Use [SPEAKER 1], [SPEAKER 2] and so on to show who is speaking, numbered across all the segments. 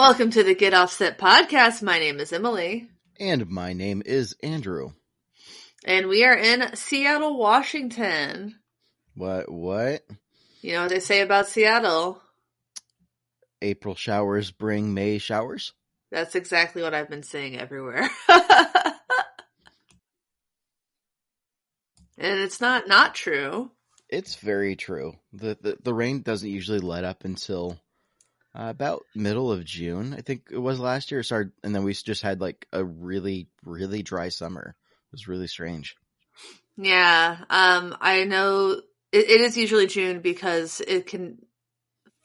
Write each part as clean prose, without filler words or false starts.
[SPEAKER 1] Welcome to the Get Offset podcast. My name is Emily.
[SPEAKER 2] And my name is Andrew.
[SPEAKER 1] And we are in Seattle, Washington.
[SPEAKER 2] What?
[SPEAKER 1] You know what they say about Seattle?
[SPEAKER 2] April showers bring May showers?
[SPEAKER 1] That's exactly what I've been saying everywhere. And it's not true.
[SPEAKER 2] It's very true. The rain doesn't usually let up until about middle of June, I think it was last year. And then we just had like a really, really dry summer. It was really strange.
[SPEAKER 1] Yeah, I know it is usually June because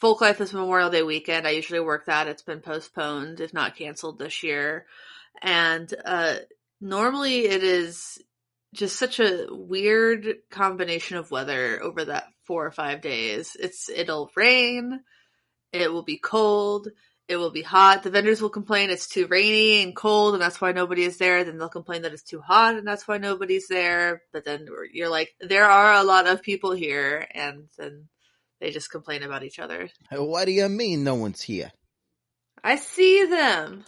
[SPEAKER 1] Folk Life is Memorial Day weekend. I usually work that. It's been postponed, if not canceled this year. And normally it is just such a weird combination of weather over that 4 or 5 days. It'll rain, it will be cold, it will be hot. The vendors will complain it's too rainy and cold and that's why nobody is there. Then they'll complain that it's too hot and that's why nobody's there. But then you're like, there are a lot of people here, and then they just complain about each other.
[SPEAKER 2] What do you mean no one's here?
[SPEAKER 1] I see them.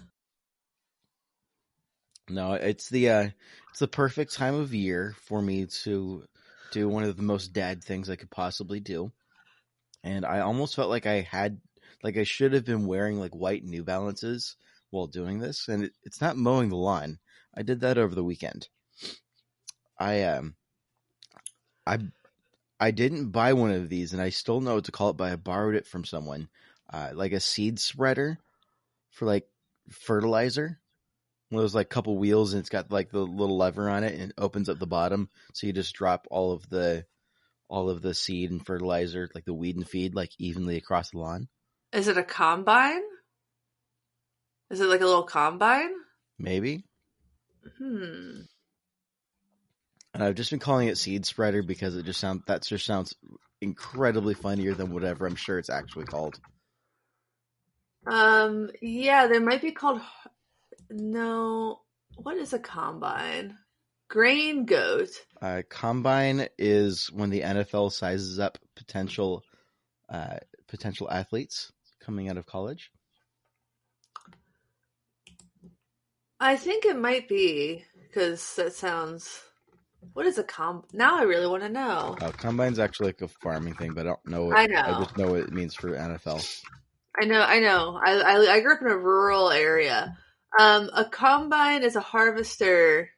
[SPEAKER 2] No, it's the perfect time of year for me to do one of the most dad things I could possibly do. And I almost felt like I should have been wearing like white New Balances while doing this. And it's not mowing the lawn. I did that over the weekend. I didn't buy one of these, and I still know what to call it, but I borrowed it from someone. Like a seed spreader for like fertilizer. One of those like couple wheels, and it's got like the little lever on it, and it opens up the bottom, so you just drop all of the seed and fertilizer, like the weed and feed, like evenly across the lawn.
[SPEAKER 1] Is it a combine? Is it like a little combine?
[SPEAKER 2] Maybe. And I've just been calling it seed spreader because it just sounds incredibly funnier than whatever I'm sure it's actually called.
[SPEAKER 1] Yeah, they might be called. No, what is a combine? Grain goat.
[SPEAKER 2] Combine is when the NFL sizes up potential athletes coming out of college.
[SPEAKER 1] I think it might be, because that sounds. What is a Now I really want to know.
[SPEAKER 2] Combine's actually like a farming thing, but I don't know.
[SPEAKER 1] I know.
[SPEAKER 2] I just know what it means for NFL.
[SPEAKER 1] I know. I grew up in a rural area. A combine is a harvester.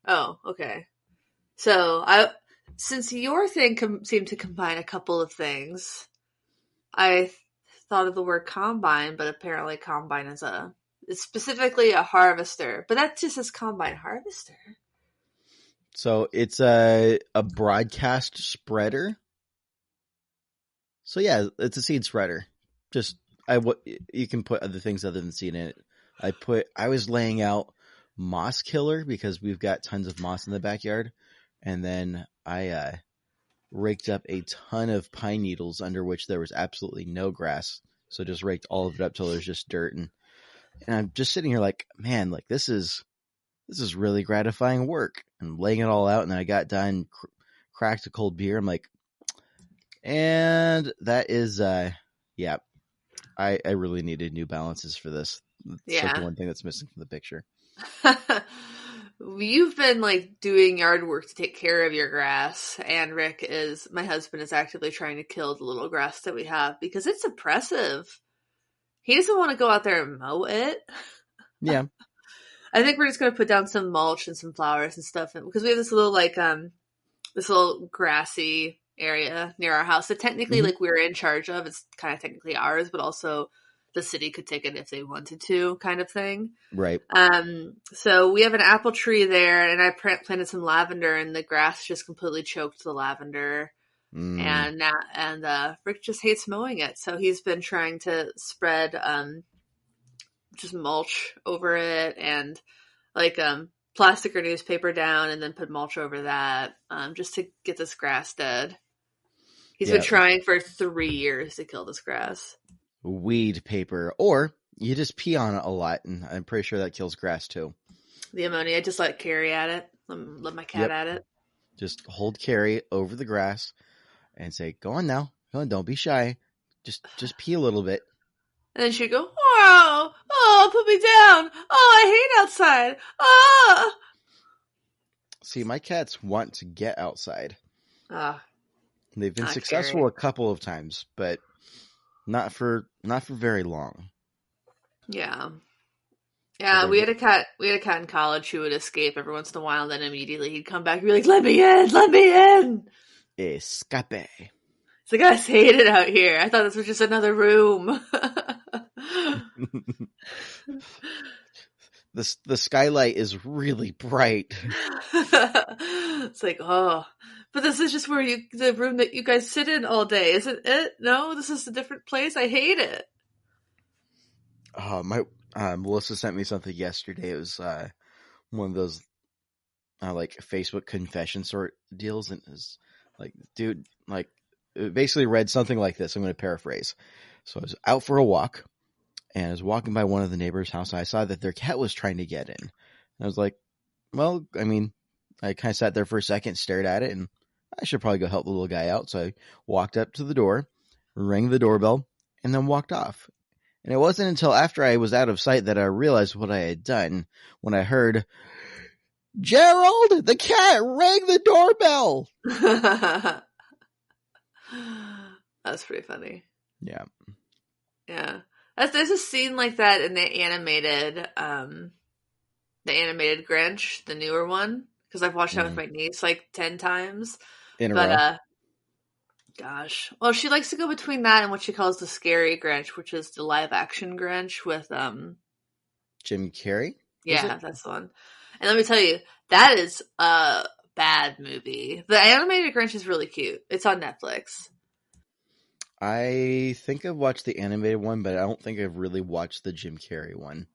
[SPEAKER 1] Oh, okay. So since your thing seemed to combine a couple of things, I thought of the word combine, but apparently combine is specifically a harvester. But that just says combine harvester.
[SPEAKER 2] So it's a broadcast spreader. So yeah, it's a seed spreader. You can put other things other than seed in it. I was laying out moss killer because we've got tons of moss in the backyard, and then I raked up a ton of pine needles under which there was absolutely no grass. So just raked all of it up till there's just dirt, and I'm just sitting here like, man, like this is really gratifying work, and laying it all out. And then I got done, cracked a cold beer. I'm like, and that is yeah. I really needed New Balances for this. It's like the one thing that's missing from the picture.
[SPEAKER 1] You've been like doing yard work to take care of your grass, and my husband is actively trying to kill the little grass that we have because it's oppressive. He doesn't want to go out there and mow it.
[SPEAKER 2] Yeah.
[SPEAKER 1] I think we're just going to put down some mulch and some flowers and stuff, because we have this little this little grassy area near our house that technically like we're in charge of. It's kind of technically ours, but also the city could take it if they wanted to, kind of thing.
[SPEAKER 2] Right.
[SPEAKER 1] So we have an apple tree there, and I planted some lavender, and the grass just completely choked the lavender. And Rick just hates mowing it, so he's been trying to spread just mulch over it, and like plastic or newspaper down, and then put mulch over that, just to get this grass dead. He's been trying for 3 years to kill this grass.
[SPEAKER 2] Weed paper, or you just pee on it a lot, and I'm pretty sure that kills grass too.
[SPEAKER 1] The ammonia, I just let Carrie at it. Let my cat at it.
[SPEAKER 2] Just hold Carrie over the grass and say, "Go on now, go on, don't be shy. Just pee a little bit."
[SPEAKER 1] And then she'd go, "Oh, Oh, put me down. Oh, I hate outside. Ah.
[SPEAKER 2] See, my cats want to get outside.
[SPEAKER 1] Ah,
[SPEAKER 2] They've been
[SPEAKER 1] not
[SPEAKER 2] successful
[SPEAKER 1] Carrie.
[SPEAKER 2] a couple of times, but not for very long.
[SPEAKER 1] Yeah.
[SPEAKER 2] So
[SPEAKER 1] Yeah,
[SPEAKER 2] they're
[SPEAKER 1] we had a cat. We had a cat in college who would escape every once in a while, and then immediately he'd come back and be like, "Let me in, let me in."
[SPEAKER 2] escape.
[SPEAKER 1] It's like I hate it out here. I thought this was just another room.
[SPEAKER 2] The skylight is really bright.
[SPEAKER 1] It's like, oh, but this is just where the room that you guys sit in all day, isn't it? No, this is a different place. I hate it.
[SPEAKER 2] My Melissa sent me something yesterday. It was one of those like Facebook confession sort deals, and is like, dude, like it basically read something like this. I'm going to paraphrase. So I was out for a walk, and I was walking by one of the neighbors' house. And I saw that their cat was trying to get in. And I was like, well, I mean, I kind of sat there for a second, stared at it, and I should probably go help the little guy out. So I walked up to the door, rang the doorbell, and then walked off. And it wasn't until after I was out of sight that I realized what I had done when I heard, Gerald, the cat rang the doorbell.
[SPEAKER 1] That's pretty funny.
[SPEAKER 2] Yeah.
[SPEAKER 1] Yeah. There's a scene like that in the animated Grinch, the newer one, because I've watched that with my niece like 10 times.
[SPEAKER 2] In a
[SPEAKER 1] But
[SPEAKER 2] row.
[SPEAKER 1] gosh. Well, she likes to go between that and what she calls the scary Grinch, which is the live action Grinch with
[SPEAKER 2] Jim Carrey, was
[SPEAKER 1] yeah,
[SPEAKER 2] it?
[SPEAKER 1] that's the one. And let me tell you, that is a bad movie. The animated Grinch is really cute. It's on Netflix.
[SPEAKER 2] I think I've watched the animated one, but I don't think I've really watched the Jim Carrey one.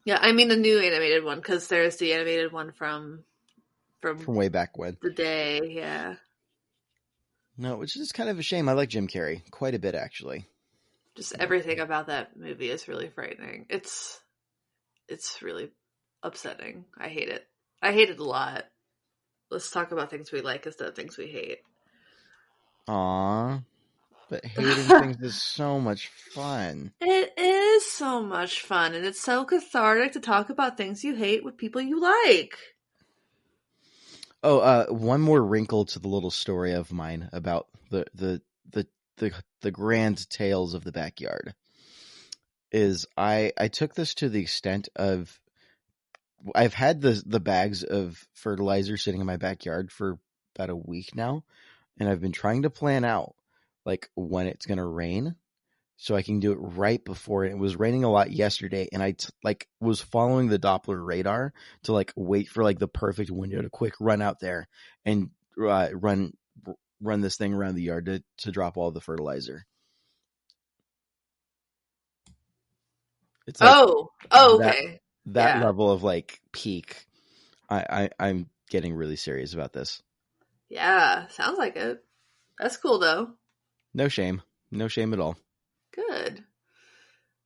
[SPEAKER 1] Yeah, I mean the new animated one because there's the animated one from
[SPEAKER 2] From way back when.
[SPEAKER 1] the day. Yeah,
[SPEAKER 2] No, which is kind of a shame. I like Jim Carrey quite a bit, actually.
[SPEAKER 1] just
[SPEAKER 2] Yeah.
[SPEAKER 1] everything about that movie is really frightening. It's really upsetting. I hate it. I hate it a lot. Let's talk about things we like instead of things we hate.
[SPEAKER 2] Aww. But hating things is so much fun.
[SPEAKER 1] It is so much fun, and it's so cathartic to talk about things you hate with people you like.
[SPEAKER 2] Oh, one more wrinkle to the little story of mine about the grand tales of the backyard is I took this to the extent of I've had the bags of fertilizer sitting in my backyard for about a week now, and I've been trying to plan out like when it's gonna rain so I can do it right before it was raining a lot yesterday, and I like was following the Doppler radar to like wait for like the perfect window to quick run out there and run this thing around the yard to drop all the fertilizer. It's like
[SPEAKER 1] Oh,
[SPEAKER 2] that
[SPEAKER 1] okay.
[SPEAKER 2] that
[SPEAKER 1] Yeah.
[SPEAKER 2] level of like peak. I'm getting really serious about this.
[SPEAKER 1] Yeah, sounds like it. That's cool though.
[SPEAKER 2] No shame. No shame at all.
[SPEAKER 1] Good.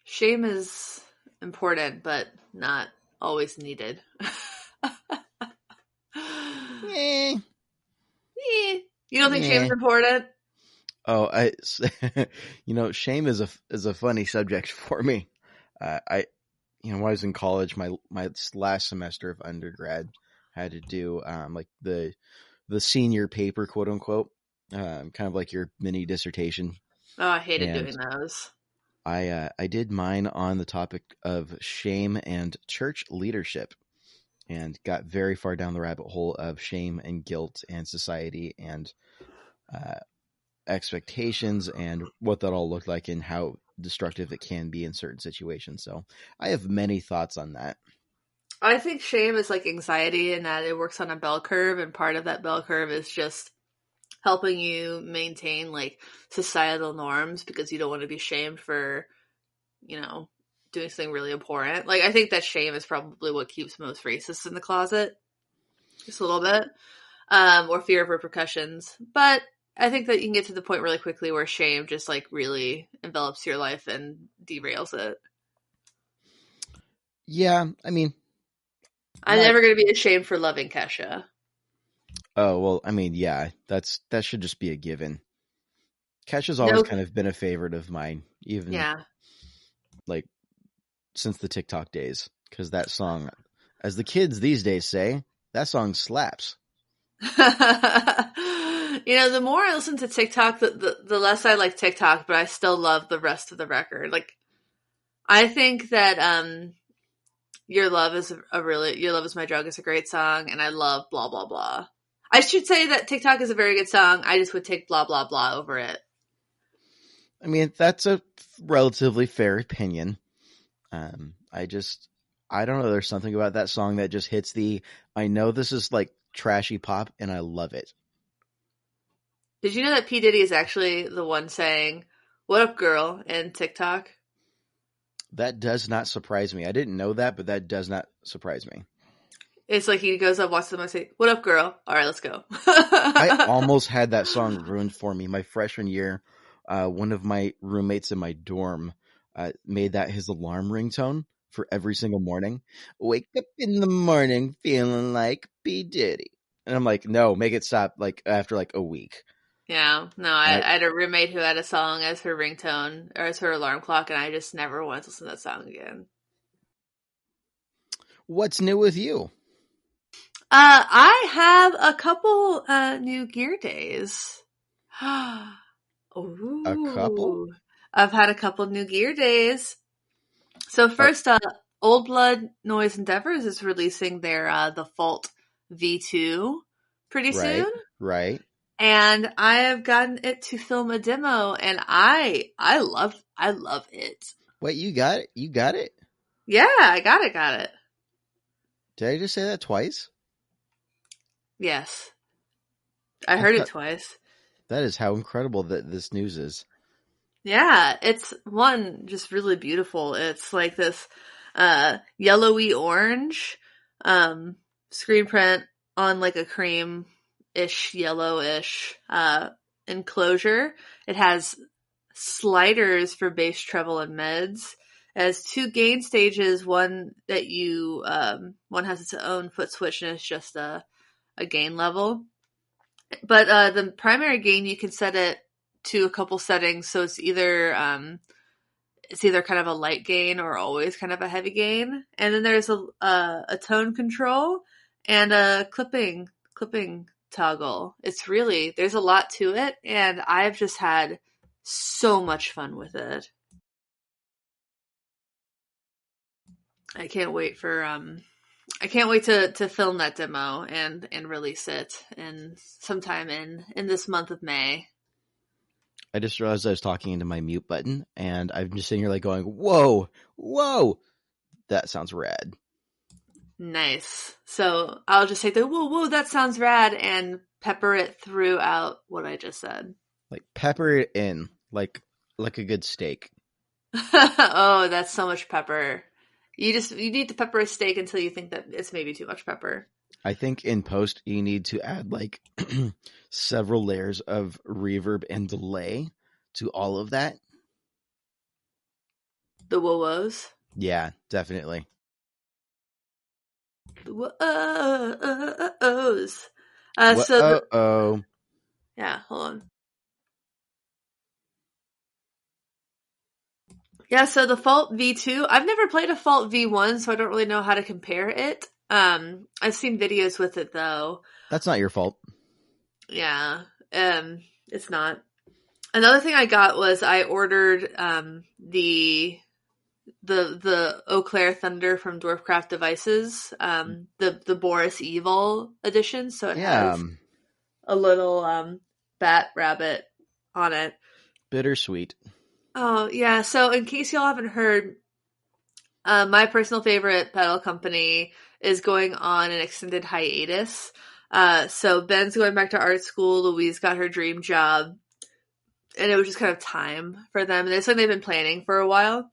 [SPEAKER 1] Shame is important, but not always needed.
[SPEAKER 2] Eh,
[SPEAKER 1] You don't think shame is
[SPEAKER 2] yeah.
[SPEAKER 1] important?
[SPEAKER 2] Oh, shame is a funny subject for me. I when I was in college, my last semester of undergrad had to do like the senior paper, quote unquote, kind of like your mini dissertation,
[SPEAKER 1] Oh, I hated
[SPEAKER 2] and
[SPEAKER 1] doing those.
[SPEAKER 2] I did mine on the topic of shame and church leadership, and got very far down the rabbit hole of shame and guilt and society and uh, expectations and what that all looked like and how destructive it can be in certain situations. So I have many thoughts on that.
[SPEAKER 1] I think shame is like anxiety in that it works on a bell curve, and part of that bell curve is just helping you maintain like societal norms because you don't want to be shamed for, doing something really abhorrent. Like, I think that shame is probably what keeps most racists in the closet, just a little bit, or fear of repercussions. But I think that you can get to the point really quickly where shame just like really envelops your life and derails it.
[SPEAKER 2] Yeah, I mean,
[SPEAKER 1] I'm
[SPEAKER 2] not.
[SPEAKER 1] never going to be ashamed for loving Kesha.
[SPEAKER 2] Oh well, I mean, yeah, that should just be a given. Cash has always
[SPEAKER 1] No,
[SPEAKER 2] kind of been a favorite of mine, even
[SPEAKER 1] yeah.
[SPEAKER 2] like since the TikTok days, because that song, as the kids these days say, that song slaps.
[SPEAKER 1] The more I listen to TikTok, the less I like TikTok, but I still love the rest of the record. Like, I think that Your Love is Your Love Is My Drug is a great song, and I love blah blah blah. I should say that TikTok is a very good song. I just would take blah blah blah over it.
[SPEAKER 2] I mean, that's a relatively fair opinion. I don't know. There's something about that song that just hits I know this is like trashy pop, and I love it.
[SPEAKER 1] Did you know that P. Diddy is actually the one saying, "What up, girl?" in TikTok?
[SPEAKER 2] That does not surprise me. I didn't know that, but that does not surprise me.
[SPEAKER 1] It's like he goes up, watches them, and say, "What up, girl? All right, let's go."
[SPEAKER 2] I almost had that song ruined for me my freshman year. One of my roommates in my dorm made that his alarm ringtone for every single morning. Wake up in the morning feeling like P. Diddy. And I'm like, no, make it stop like after like a week.
[SPEAKER 1] Yeah, no, I had a roommate who had a song as her ringtone or as her alarm clock, and I just never wanted to listen to that song again.
[SPEAKER 2] What's new with you?
[SPEAKER 1] I have a couple new gear days.
[SPEAKER 2] A couple?
[SPEAKER 1] Ooh, I've had a couple new gear days. So first, Old Blood Noise Endeavors is releasing their the Fault V2 pretty soon.
[SPEAKER 2] Right.
[SPEAKER 1] And I have gotten it to film a demo, and I love it.
[SPEAKER 2] Wait, you got it? You got it?
[SPEAKER 1] Yeah, I got it.
[SPEAKER 2] Did I just say that twice?
[SPEAKER 1] Yes. I heard it twice.
[SPEAKER 2] That is how incredible that this news is.
[SPEAKER 1] Yeah, it's just really beautiful. It's like this yellowy orange screen print on like a cream-ish, yellowish enclosure. It has sliders for bass, treble, and mids. It has 2 gain stages. One that one has its own foot switch and it's just a gain level. But the primary gain, you can set it to a couple settings, so it's either kind of a light gain or always kind of a heavy gain. And then there's a tone control and a clipping toggle. There's a lot to it, and I've just had so much fun with it. I can't wait to film that demo and release it sometime in this month of May.
[SPEAKER 2] I just realized I was talking into my mute button, and I'm just sitting here like going, whoa, that sounds rad.
[SPEAKER 1] Nice. So I'll just say whoa, that sounds rad, and pepper it throughout what I just said.
[SPEAKER 2] Like pepper it in, like a good steak.
[SPEAKER 1] Oh, that's so much pepper. You need to pepper a steak until you think that it's maybe too much pepper.
[SPEAKER 2] I think in post you need to add like several layers of reverb and delay to all of that.
[SPEAKER 1] The whoa-wows?
[SPEAKER 2] Yeah, definitely.
[SPEAKER 1] The whoa-wows. Yeah, hold on. Yeah, so the Fault V2, I've never played a Fault V1, so I don't really know how to compare it. I've seen videos with it though.
[SPEAKER 2] That's not your fault.
[SPEAKER 1] Yeah, it's not. Another thing I got was I ordered the Eau Claire Thunder from Dwarfcraft Devices, the Boris Evil edition. So it has a little bat rabbit on it.
[SPEAKER 2] Bittersweet.
[SPEAKER 1] Oh yeah. So in case y'all haven't heard, my personal favorite pedal company is going on an extended hiatus. So Ben's going back to art school. Louise got her dream job, and it was just kind of time for them. And it's something they've been planning for a while.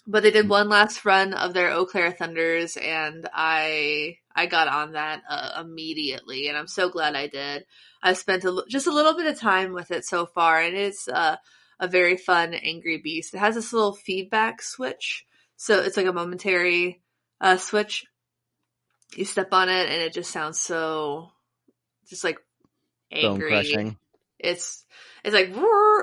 [SPEAKER 1] But they did one last run of their Eau Claire Thunders, and I got on that immediately, and I'm so glad I did. I spent just a little bit of time with it so far, and it's a very fun Angry Beast. It has this little feedback switch, so it's like a momentary switch. You step on it, and it just sounds so just like angry.
[SPEAKER 2] Bone crushing.
[SPEAKER 1] It's like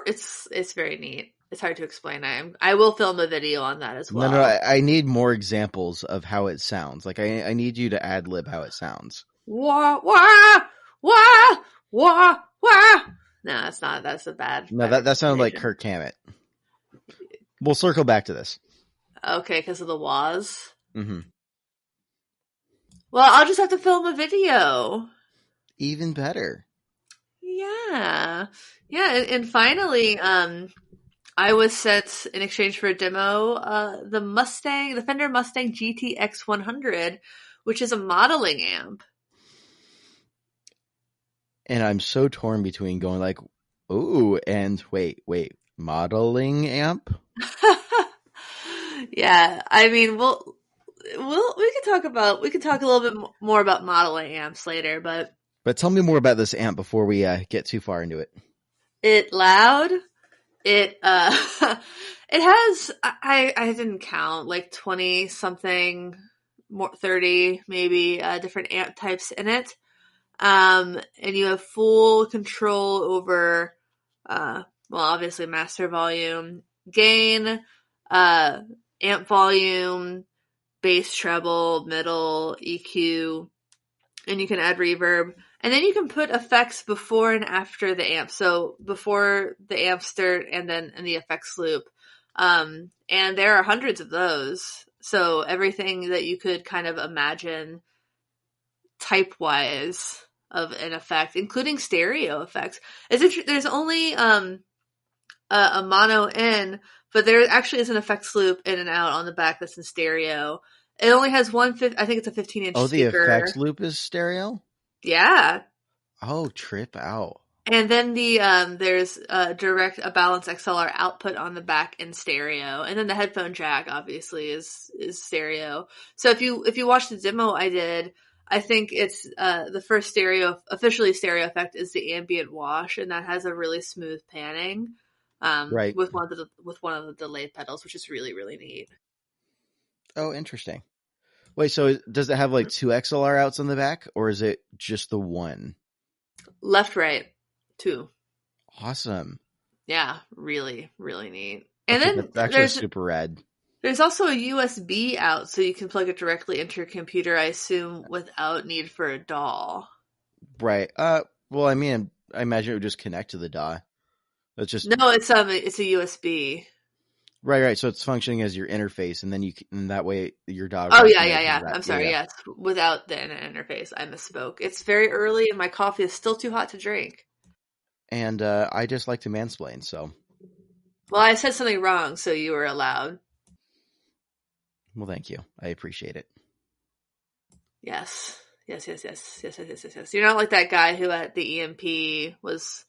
[SPEAKER 1] it's very neat. It's hard to explain. I will film a video on that as
[SPEAKER 2] No,
[SPEAKER 1] well.
[SPEAKER 2] I need more examples of how it sounds. Like I need you to ad lib how it sounds.
[SPEAKER 1] Wah wah wah wah wah. No, that's not. That's a bad
[SPEAKER 2] No,
[SPEAKER 1] bad
[SPEAKER 2] that sounded like
[SPEAKER 1] representation.
[SPEAKER 2] Kirk Hammett. We'll circle back to this.
[SPEAKER 1] Okay, because of the wahs.
[SPEAKER 2] Mm-hmm.
[SPEAKER 1] Well, I'll just have to film a video.
[SPEAKER 2] Even better.
[SPEAKER 1] Yeah, yeah, and finally, I was sent in exchange for a demo, the Fender Mustang GTX 100, which is a modeling amp.
[SPEAKER 2] And I'm so torn between going like, ooh, and wait, modeling amp?
[SPEAKER 1] Yeah, I mean, we can talk a little bit more about modeling amps later, but
[SPEAKER 2] But tell me more about this amp before we get too far into it.
[SPEAKER 1] it loud. It it has I didn't count like 20 something more 30 maybe different amp types in it. And you have full control over well obviously master volume, gain, amp volume, bass treble, middle, EQ, and you can add reverb. And then you can put effects before and after the amp. So before the amp start and then in the effects loop. And there are hundreds of those. So everything that you could kind of imagine type wise of an effect, including stereo effects. There's only a mono in, but there actually is an effects loop in and out on the back that's in stereo. It only has I think it's a 15-inch
[SPEAKER 2] Oh, the
[SPEAKER 1] speaker.
[SPEAKER 2] effects loop is stereo?
[SPEAKER 1] Yeah.
[SPEAKER 2] Oh, trip out.
[SPEAKER 1] And then there's a balanced XLR output on the back in stereo, and then the headphone jack obviously is stereo. So if you watch the demo I did, I think it's the first officially stereo effect is the ambient wash, and that has a really smooth panning
[SPEAKER 2] Right.
[SPEAKER 1] with one of the delay pedals, which is really really neat.
[SPEAKER 2] Oh, interesting. Wait, so does it have like two XLR outs on the back, or is it just the one?
[SPEAKER 1] Left, right, two.
[SPEAKER 2] Awesome.
[SPEAKER 1] Yeah, really, really neat. And
[SPEAKER 2] Okay,
[SPEAKER 1] then
[SPEAKER 2] that's actually super rad.
[SPEAKER 1] there's also a USB out, so you can plug it directly into your computer, I assume, without need for a DAW.
[SPEAKER 2] Right. Well, I mean, I imagine it would just connect to the DAW. That's just
[SPEAKER 1] No, it's a USB.
[SPEAKER 2] right. So it's functioning as your interface, and then and that way your DAW.
[SPEAKER 1] Oh
[SPEAKER 2] runs
[SPEAKER 1] yeah.
[SPEAKER 2] that.
[SPEAKER 1] I'm sorry.
[SPEAKER 2] Yeah.
[SPEAKER 1] Yes, without the interface, I misspoke. It's very early, and my coffee is still too hot to drink.
[SPEAKER 2] And I just like to mansplain, so.
[SPEAKER 1] Well, I said something wrong, so you were allowed.
[SPEAKER 2] Well, thank you. I appreciate it.
[SPEAKER 1] Yes. You're not like that guy who at the EMP was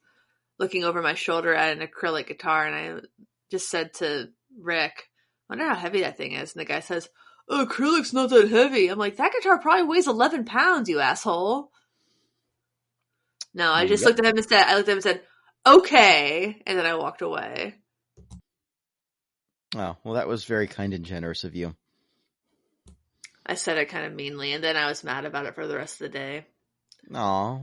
[SPEAKER 1] looking over my shoulder at an acrylic guitar, and I just said to Rick, I wonder how heavy that thing is. And the guy says, oh, acrylic's not that heavy. I'm like, that guitar probably weighs 11 pounds, you asshole. No, I just looked at him and said, okay. And then I walked away.
[SPEAKER 2] Oh, well, that was very kind and generous of you.
[SPEAKER 1] I said it kind of meanly, and then I was mad about it for the rest of the day.
[SPEAKER 2] Aw.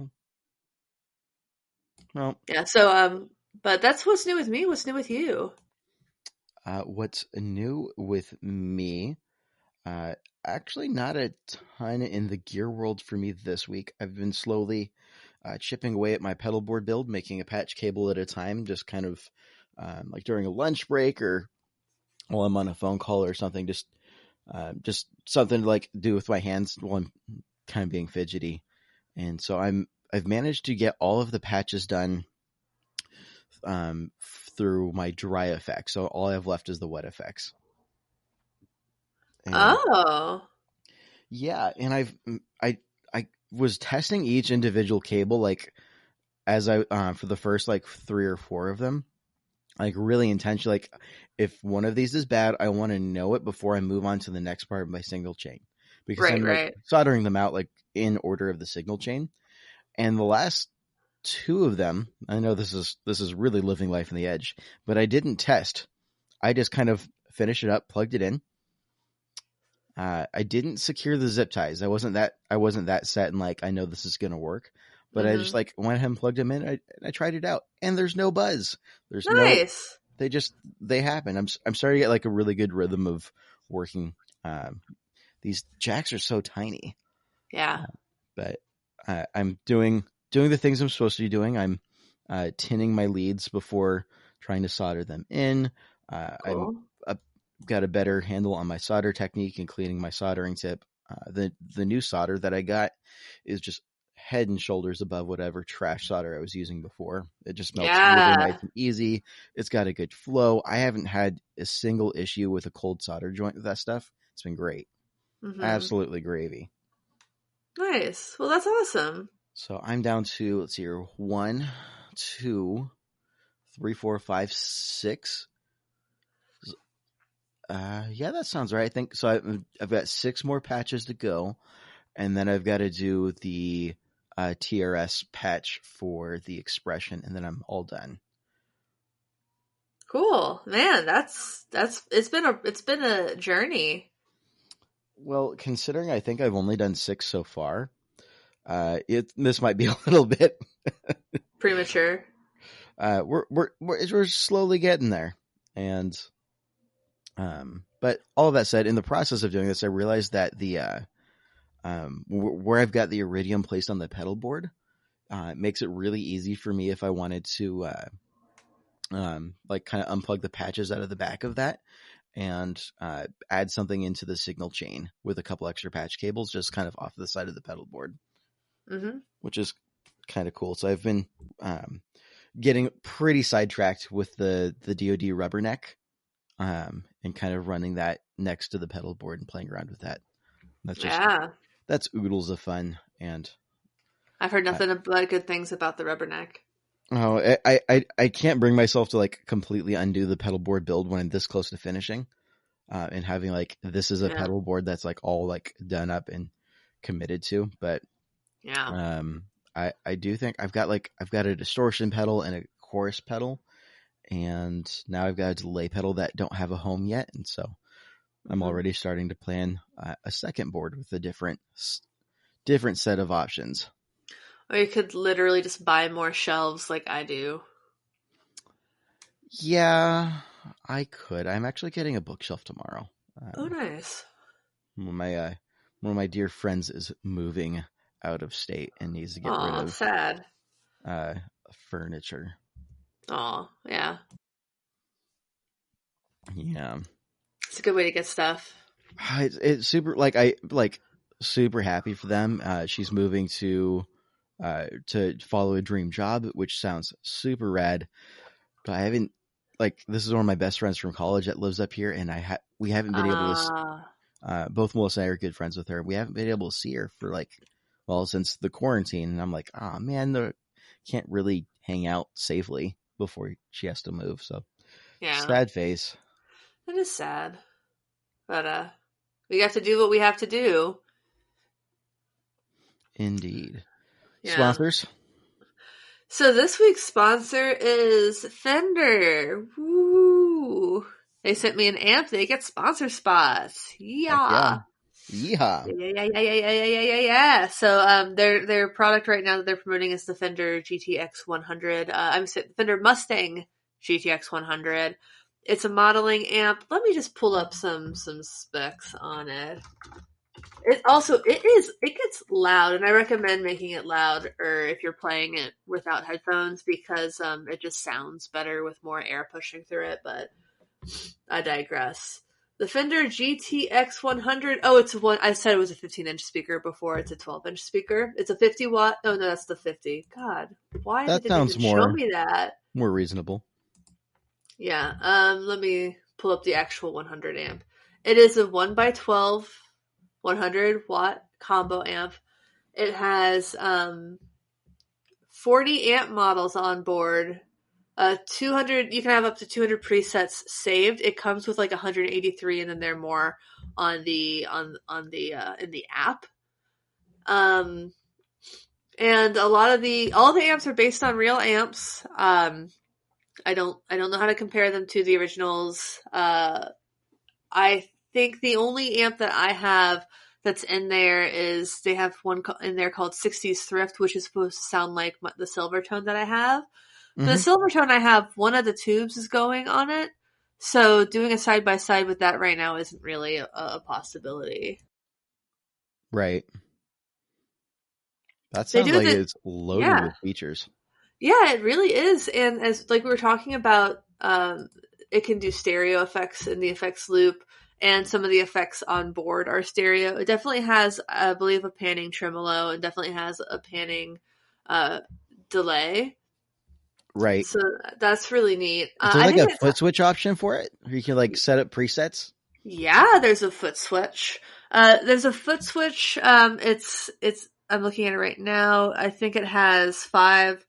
[SPEAKER 2] Well.
[SPEAKER 1] Yeah, so, but that's what's new with me. What's new with you?
[SPEAKER 2] What's new with me? Actually, not a ton in the gear world for me this week. I've been slowly chipping away at my pedal board build, making a patch cable at a time, just kind of like during a lunch break or while I'm on a phone call or something. Just something to like do with my hands while I'm kind of being fidgety. And so I've managed to get all of the patches done through my dry effects. So all I have left is the wet effects. And, yeah, and I was testing each individual cable like as I for the first like 3 or 4 of them, like really intentionally. Like if one of these is bad, I want to know it before I move on to the next part of my signal chain, because I'm like soldering them out like in order of the signal chain. And the last 2 of them, I know this is really living life on the edge, but I didn't test. I just kind of finished it up, plugged it in. I didn't secure the zip ties. I wasn't that set and like I know this is gonna work, but I just like went ahead and plugged them in. I tried it out, and there's no buzz. There's
[SPEAKER 1] nice.
[SPEAKER 2] they happen. I'm starting to get like a really good rhythm of working. These jacks are so tiny,
[SPEAKER 1] Yeah.
[SPEAKER 2] but I'm doing the things I'm supposed to be doing. I'm tinning my leads before trying to solder them in. I'm
[SPEAKER 1] Cool.
[SPEAKER 2] got a better handle on my solder technique and cleaning my soldering tip. The new solder that I got is just head and shoulders above whatever trash solder I was using before. It just melts really
[SPEAKER 1] Yeah.
[SPEAKER 2] nice and easy. It's got a good flow. I haven't had a single issue with a cold solder joint with that stuff. It's been great.
[SPEAKER 1] Mm-hmm.
[SPEAKER 2] Absolutely gravy.
[SPEAKER 1] Nice. Well, that's awesome.
[SPEAKER 2] So I'm down to, let's see here, 1, 2, 3, 4, 5, 6. Yeah, that sounds right. I think so. I've got 6 more patches to go, and then I've got to do the TRS patch for the expression, and then I'm all done.
[SPEAKER 1] Cool. Man, that's it's been a journey.
[SPEAKER 2] Well, considering I think I've only done 6 so far, this might be a little bit.
[SPEAKER 1] Premature.
[SPEAKER 2] We're slowly getting there, and but all of that said, in the process of doing this, I realized that the where I've got the Iridium placed on the pedal board, it makes it really easy for me if I wanted to like kind of unplug the patches out of the back of that and add something into the signal chain with a couple extra patch cables just kind of off the side of the pedal board,
[SPEAKER 1] Mm-hmm.
[SPEAKER 2] which is kind of cool. So I've been getting pretty sidetracked with the DoD rubberneck and kind of running that next to the pedal board and playing around with that.
[SPEAKER 1] Yeah.
[SPEAKER 2] That's oodles of fun. And
[SPEAKER 1] I've heard
[SPEAKER 2] uh,
[SPEAKER 1] nothing but good things about the rubberneck.
[SPEAKER 2] oh, I can't bring myself to like completely undo the pedal board build when I'm this close to finishing, and having like this is a
[SPEAKER 1] Yeah.
[SPEAKER 2] pedal board that's like all like done up and committed to. But
[SPEAKER 1] Yeah.
[SPEAKER 2] I do think I've got a distortion pedal and a chorus pedal, and now I've got a delay pedal that don't have a home yet, and so I'm
[SPEAKER 1] Mm-hmm.
[SPEAKER 2] already starting to plan a second board with a different set of options.
[SPEAKER 1] Or you could literally just buy more shelves like I do.
[SPEAKER 2] Yeah, I could. I'm actually getting a bookshelf tomorrow.
[SPEAKER 1] Oh, nice.
[SPEAKER 2] One of my dear friends is moving out of state and needs to get rid
[SPEAKER 1] Aw,
[SPEAKER 2] of
[SPEAKER 1] sad.
[SPEAKER 2] uh, furniture.
[SPEAKER 1] Aw, yeah.
[SPEAKER 2] Yeah,
[SPEAKER 1] It's a good way to get stuff.
[SPEAKER 2] it's super. Super happy for them. She's moving to follow a dream job, which sounds super rad. But I haven't this is one of my best friends from college that lives up here, and we haven't been able to. Both Melissa and I are good friends with her. We haven't been able to see her for since the quarantine, and I'm like, oh man, can't really hang out safely before she has to move. So
[SPEAKER 1] Yeah.
[SPEAKER 2] sad face.
[SPEAKER 1] It is sad. But we have to do what we have to do.
[SPEAKER 2] Indeed.
[SPEAKER 1] Yeah.
[SPEAKER 2] Sponsors.
[SPEAKER 1] So this week's sponsor is Fender. Woo! They sent me an amp. They get sponsor spots.
[SPEAKER 2] Heck yeah.
[SPEAKER 1] Yeah.
[SPEAKER 2] Yeehaw.
[SPEAKER 1] Yeah. So their product right now that they're promoting is the Fender GTX 100. I'm sorry, Fender Mustang GTX 100. It's a modeling amp. Let me just pull up some specs on it. It gets loud, and I recommend making it loud or if you're playing it without headphones because it just sounds better with more air pushing through it, but I digress. The Fender GTX 100. Oh, it's one. I said it was a 15-inch speaker before. It's a 12-inch speaker. It's a 50 watt. Oh no, that's the 50. God, why
[SPEAKER 2] That
[SPEAKER 1] did they
[SPEAKER 2] sounds
[SPEAKER 1] even show me that?
[SPEAKER 2] more reasonable.
[SPEAKER 1] Yeah. Let me pull up the actual 100 amp. It is a 1x12 100 watt combo amp. It has 40 amp models on board. 200. You can have up to 200 presets saved. It comes with like 183, and then there are more on the in the app. And all the amps are based on real amps. I don't know how to compare them to the originals. I think the only amp that I have that's in there is they have one in there called 60s Thrift, which is supposed to sound like the Silvertone that I have. For the
[SPEAKER 2] Hmm.
[SPEAKER 1] Silvertone, I have one of the tubes is going on it, so doing a side by side with that right now isn't really a possibility.
[SPEAKER 2] Right. That
[SPEAKER 1] They
[SPEAKER 2] sounds
[SPEAKER 1] do
[SPEAKER 2] like
[SPEAKER 1] the
[SPEAKER 2] it's loaded
[SPEAKER 1] yeah.
[SPEAKER 2] with features.
[SPEAKER 1] Yeah, it really is. And as like we were talking about, it can do stereo effects in the effects loop, and some of the effects on board are stereo. It definitely has, I believe, a panning tremolo, and definitely has a panning uh, delay.
[SPEAKER 2] Right.
[SPEAKER 1] So that's really neat.
[SPEAKER 2] Is there
[SPEAKER 1] I
[SPEAKER 2] like
[SPEAKER 1] think
[SPEAKER 2] a
[SPEAKER 1] it's
[SPEAKER 2] foot switch option for it? Where you can like set up presets?
[SPEAKER 1] yeah. There's a foot switch. There's a foot switch. It's. I'm looking at it right now. I think it has five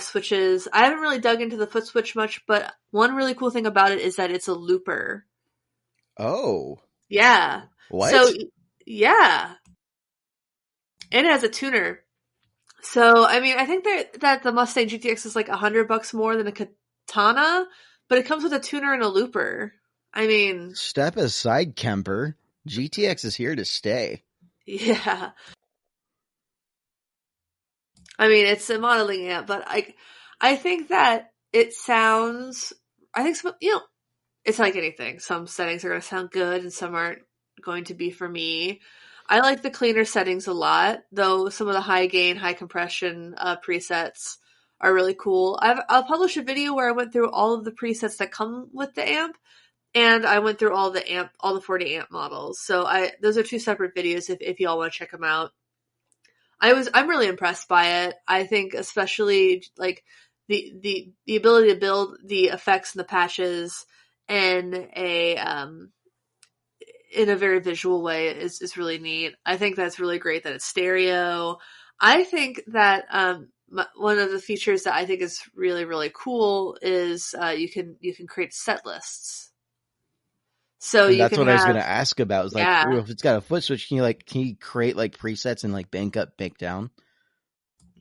[SPEAKER 1] switches. I haven't really dug into the foot switch much, but one really cool thing about it is that it's a looper.
[SPEAKER 2] Oh,
[SPEAKER 1] Yeah. So
[SPEAKER 2] what?
[SPEAKER 1] yeah, and it has a tuner. So I mean, I think that the Mustang GTX is like $100 more than a Katana, but it comes with a tuner and a looper. I mean,
[SPEAKER 2] Step aside, Kemper. GTX is here to stay.
[SPEAKER 1] yeah. I mean, it's a modeling amp, but I think that it sounds. I think some, it's like anything. Some settings are going to sound good and some aren't going to be for me. I like the cleaner settings a lot, though some of the high gain, high compression presets are really cool. I'll publish a video where I went through all of the presets that come with the amp, and I went through all the 40 amp models. So those are two separate videos if y'all want to check them out. I'm really impressed by it. I think especially like the ability to build the effects and the patches in a very visual way is really neat. I think that's really great that it's stereo. I think that one of the features that I think is really really cool is you can create set lists. So
[SPEAKER 2] And
[SPEAKER 1] you
[SPEAKER 2] that's
[SPEAKER 1] can
[SPEAKER 2] what I was
[SPEAKER 1] have
[SPEAKER 2] gonna ask about. Is like,
[SPEAKER 1] yeah,
[SPEAKER 2] ooh, if it's got a foot switch, can you create like presets and like bank up, bank down?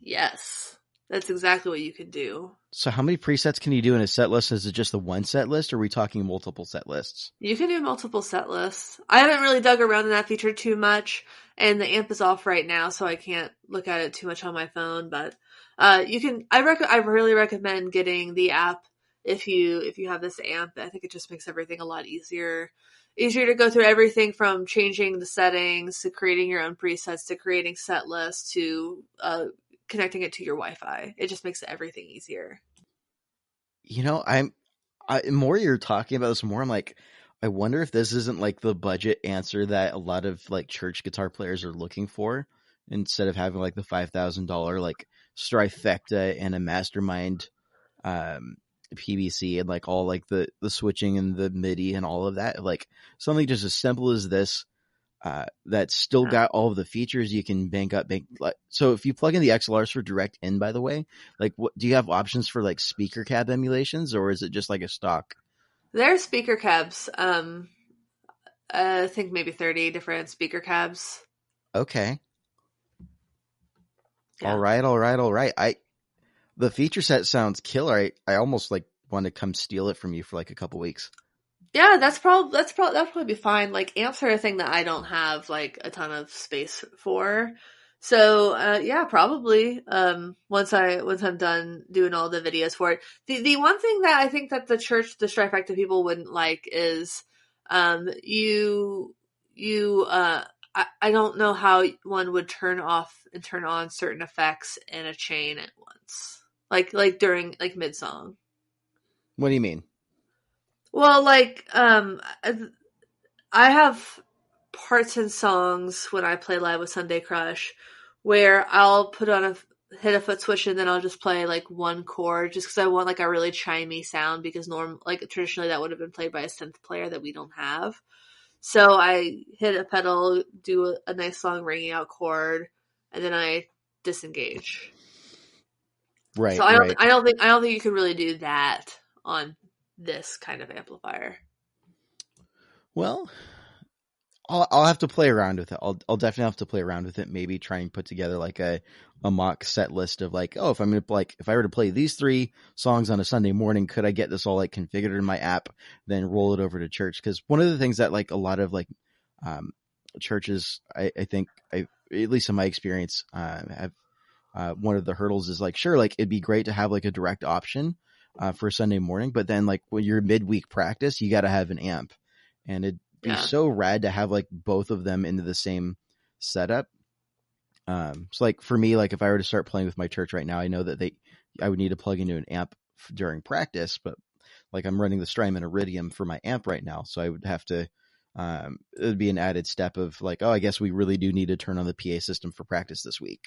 [SPEAKER 1] yes. That's exactly what you can do.
[SPEAKER 2] So how many presets can you do in a set list? Is it just the one set list, or are we talking multiple set lists?
[SPEAKER 1] You can do multiple set lists. I haven't really dug around in that feature too much, and the amp is off right now, so I can't look at it too much on my phone. But you can. I really recommend getting the app if you have this amp. I think it just makes everything a lot easier. Easier to go through everything from changing the settings to creating your own presets to creating set lists to connecting it to your Wi-Fi. It just makes everything easier.
[SPEAKER 2] You know, more you're talking about this, more I'm like, I wonder if this isn't like the budget answer that a lot of like church guitar players are looking for, instead of having like the $5,000 like Strifecta and a Mastermind um PVC and like all like the switching and the MIDI and all of that. Like something just as simple as this, that's still
[SPEAKER 1] Yeah.
[SPEAKER 2] got all of the features you can bank up. So if you plug in the XLRs for direct in, by the way, like what do you have options for like speaker cab emulations, or is it just like a stock?
[SPEAKER 1] There's speaker cabs. I think maybe 30 different speaker cabs.
[SPEAKER 2] Okay. All
[SPEAKER 1] Yeah.
[SPEAKER 2] right, all right, all right. The feature set sounds killer. I almost like want to come steal it from you for like a couple weeks.
[SPEAKER 1] Yeah, that'll probably be fine. Like amps are a thing that I don't have like a ton of space for. So yeah, probably once I'm done doing all the videos for it. The one thing that I think that the Strifecta people wouldn't like is you I don't know how one would turn off and turn on certain effects in a chain at once. Like during like mid song.
[SPEAKER 2] What do you mean?
[SPEAKER 1] Well, like I have parts in songs when I play live with Sunday Crush where I'll hit a foot switch and then I'll just play like one chord just because I want like a really chimey sound because like traditionally that would have been played by a synth player that we don't have. So I hit a pedal, do a nice long ringing out chord, and then I disengage. So
[SPEAKER 2] Right, right.
[SPEAKER 1] I don't think you could really do that on this kind of amplifier.
[SPEAKER 2] Well, I'll have to play around with it. I'll definitely have to play around with it. Maybe try and put together like a mock set list of like, oh, if I were to play these 3 songs on a Sunday morning, could I get this all like configured in my app, then roll it over to church? Because one of the things that like a lot of like um churches, I think, at least in my experience, have one of the hurdles is like, sure, like it'd be great to have like a direct option for Sunday morning, but then like when you're midweek practice, you got to have an amp, and it'd be
[SPEAKER 1] Yeah.
[SPEAKER 2] so rad to have like both of them into the same setup. So like for me, like if I were to start playing with my church right now, I know that I would need to plug into an amp during practice, but like I'm running the Strymon Iridium for my amp right now. So I would have to, it would be an added step of like, oh, I guess we really do need to turn on the PA system for practice this week.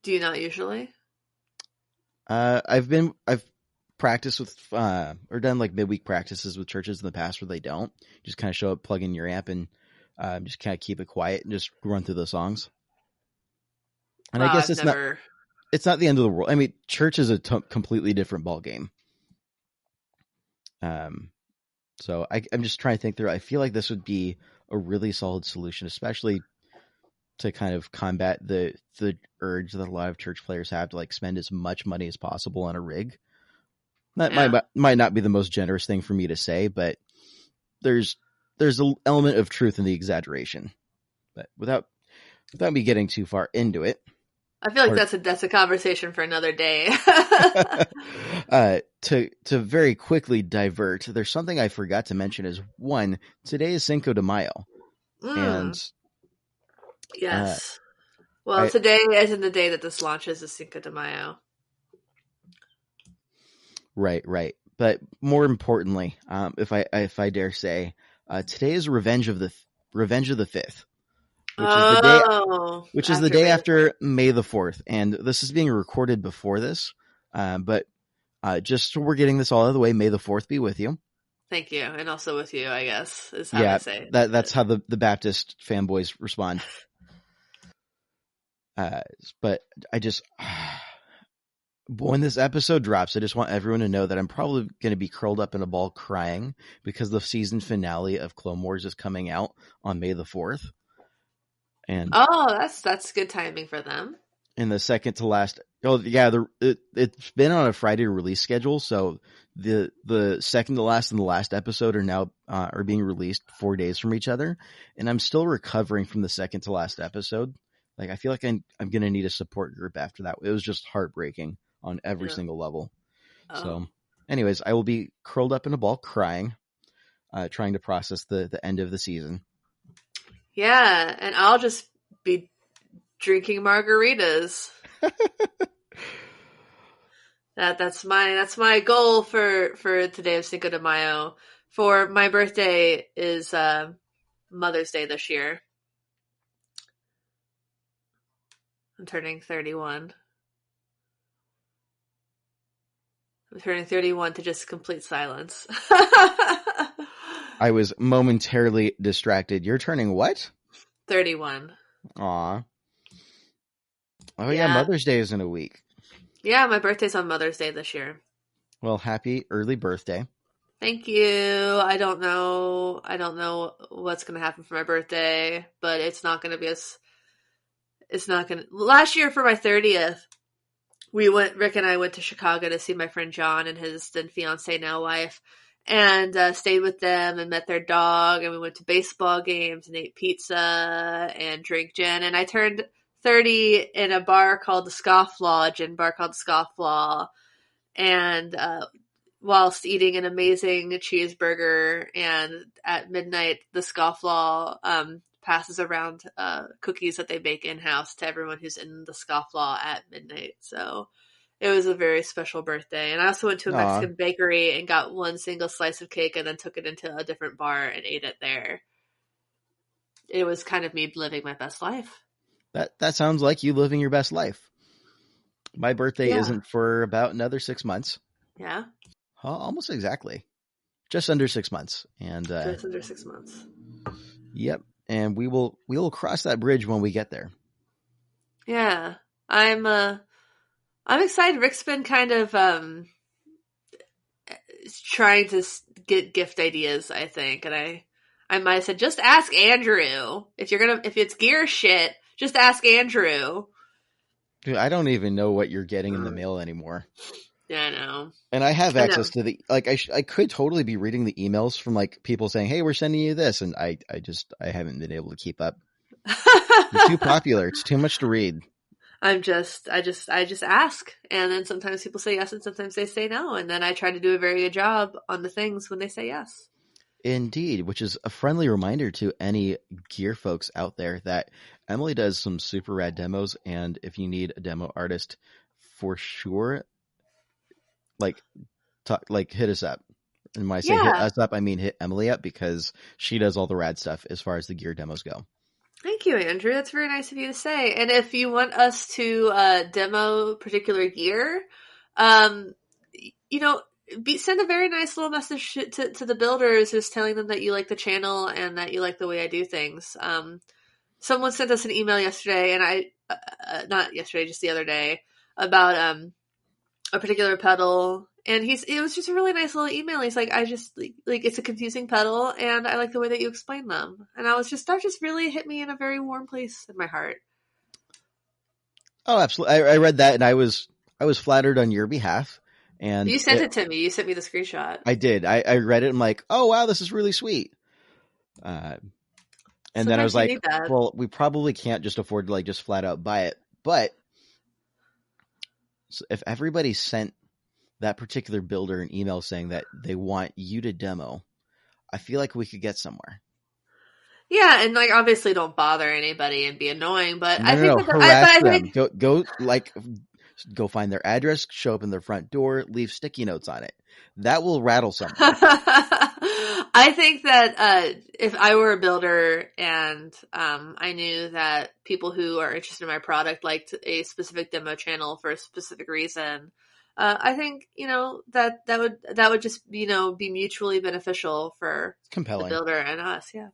[SPEAKER 1] Do you not usually?
[SPEAKER 2] I've practiced with, or done like midweek practices with churches in the past where they don't just kind of show up, plug in your amp, and just kind of keep it quiet and just run through the songs. And I
[SPEAKER 1] Wow,
[SPEAKER 2] guess
[SPEAKER 1] I've never.
[SPEAKER 2] it's not the end of the world. I mean, church is a completely different ball game. So I'm just trying to think through. I feel like this would be a really solid solution, especially to kind of combat the urge that a lot of church players have to like spend as much money as possible on a rig. That might not be the most generous thing for me to say, but there's an element of truth in the exaggeration. But without me getting too far into it,
[SPEAKER 1] I feel like that's a conversation for another day.
[SPEAKER 2] To very quickly divert, there's something I forgot to mention is one, today is Cinco de Mayo. And
[SPEAKER 1] yes. Well, today isn't the day that this launches, is Cinco de Mayo.
[SPEAKER 2] Right. But more importantly, if I dare say, today is Revenge of the 5th, which is the day after May the 4th, and this is being recorded before this. But just so we're getting this all out of the way, May the 4th be with you.
[SPEAKER 1] Thank you, and also with you, I guess, is how they say.
[SPEAKER 2] That's how the Baptist fanboys respond. But I just, when this episode drops, I just want everyone to know that I'm probably going to be curled up in a ball crying because the season finale of Clone Wars is coming out on May the 4th. And
[SPEAKER 1] that's good timing for them.
[SPEAKER 2] In the second to last, it's been on a Friday release schedule, so the second to last and the last episode are now are being released 4 days from each other, and I'm still recovering from the second to last episode. Like I feel like I'm gonna need a support group after that. It was just heartbreaking on every single level. Oh. So, anyways, I will be curled up in a ball crying, trying to process the end of the season.
[SPEAKER 1] Yeah, and I'll just be drinking margaritas. That's my goal for today of Cinco de Mayo. For my birthday is Mother's Day this year. I'm turning 31. I'm turning 31 to just complete silence.
[SPEAKER 2] I was momentarily distracted. You're turning what?
[SPEAKER 1] 31.
[SPEAKER 2] Aw. Oh yeah, Mother's Day is in a week.
[SPEAKER 1] Yeah, my birthday's on Mother's Day this year. Well,
[SPEAKER 2] happy early birthday.
[SPEAKER 1] Thank you. I don't know what's going to happen for my birthday, but it's not going to be last year for my 30th, Rick and I went to Chicago to see my friend John and his then fiance, now wife, and stayed with them and met their dog, and we went to baseball games and ate pizza and drank gin, and I turned 30 in a bar called the Scofflaw, a gin bar called Scofflaw, and whilst eating an amazing cheeseburger, and at midnight the Scofflaw passes around cookies that they bake in-house to everyone who's in the Scofflaw at midnight. So it was a very special birthday. And I also went to a Mexican bakery and got one single slice of cake and then took it into a different bar and ate it there. It was kind of me living my best life.
[SPEAKER 2] That sounds like you living your best life. My birthday isn't for about another 6 months.
[SPEAKER 1] Yeah.
[SPEAKER 2] Almost exactly. Just under 6 months. And
[SPEAKER 1] just under 6 months.
[SPEAKER 2] Yep. And we will cross that bridge when we get there.
[SPEAKER 1] Yeah. I'm excited. Rick's been kind of trying to get gift ideas, I think. And I might have said, just ask Andrew. If it's gear shit, just ask Andrew.
[SPEAKER 2] Dude, I don't even know what you're getting in the mail anymore.
[SPEAKER 1] Yeah, I know.
[SPEAKER 2] And I have access to I could totally be reading the emails from like people saying, "Hey, we're sending you this," and I haven't been able to keep up. You're too popular. It's too much to read.
[SPEAKER 1] I just ask, and then sometimes people say yes, and sometimes they say no, and then I try to do a very good job on the things when they say yes.
[SPEAKER 2] Indeed, which is a friendly reminder to any gear folks out there that Emily does some super rad demos, and if you need a demo artist, for sure, like hit us up. And when I say hit
[SPEAKER 1] Yeah,
[SPEAKER 2] us up, I mean hit Emily up because she does all the rad stuff as far as the gear demos go.
[SPEAKER 1] thank you, Andrew. That's very nice of you to say. And if you want us to demo particular gear, um, you know, send a very nice little message to the builders, just telling them that you like the channel and that you like the way I do things. Someone sent us an email yesterday, and not yesterday, just the other day, about a particular pedal, and it was just a really nice little email. He's like, I just like it's a confusing pedal, and I like the way that you explain them. And that just really hit me in a very warm place in my heart.
[SPEAKER 2] Oh, absolutely. I read that and I was flattered on your behalf. And
[SPEAKER 1] You sent it to me. You sent me the screenshot.
[SPEAKER 2] I did. I read it. I'm like, oh wow, this is really sweet. And then I was
[SPEAKER 1] Sometimes you
[SPEAKER 2] like,
[SPEAKER 1] need that.
[SPEAKER 2] well, we probably can't just afford to like just flat out buy it. But if everybody sent that particular builder an email saying that they want you to demo, I feel like we could get somewhere.
[SPEAKER 1] Yeah, and like obviously don't bother anybody and be annoying, but I think
[SPEAKER 2] No.
[SPEAKER 1] that but
[SPEAKER 2] Harass
[SPEAKER 1] I
[SPEAKER 2] them.
[SPEAKER 1] think
[SPEAKER 2] Go find their address, show up in their front door, leave sticky notes on it. That will rattle someone.
[SPEAKER 1] I think that if I were a builder and I knew that people who are interested in my product liked a specific demo channel for a specific reason, I think that would just be mutually beneficial for the
[SPEAKER 2] Compelling.
[SPEAKER 1] builder and us. Yeah,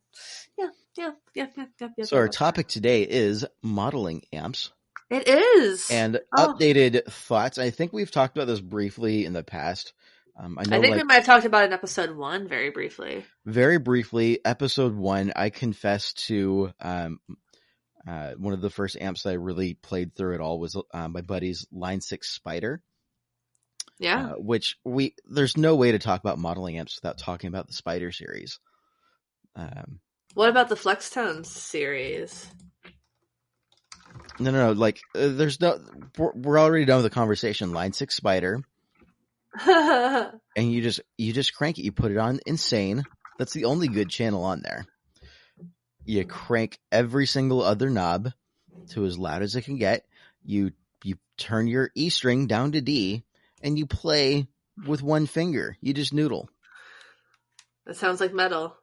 [SPEAKER 1] yeah, yeah, yeah, yeah, yeah, yeah.
[SPEAKER 2] So our topic today is modeling amps.
[SPEAKER 1] It is.
[SPEAKER 2] And
[SPEAKER 1] Oh,
[SPEAKER 2] updated thoughts. I think we've talked about this briefly in the past. I know,
[SPEAKER 1] I think we
[SPEAKER 2] like,
[SPEAKER 1] might have talked about it in episode 1 very briefly.
[SPEAKER 2] very briefly, episode 1, I confessed to one of the first amps that I really played through it all was my buddy's Line 6 Spider,
[SPEAKER 1] Yeah.
[SPEAKER 2] which there's no way to talk about modeling amps without talking about the Spider series.
[SPEAKER 1] What about the Flextones series?
[SPEAKER 2] No, like, there's no, we're already done with the conversation. Line 6 Spider. And you just crank it. You put it on insane. That's the only good channel on there. You crank every single other knob to as loud as it can get. You turn your E string down to D, and you play with one finger. You just noodle.
[SPEAKER 1] That sounds like metal.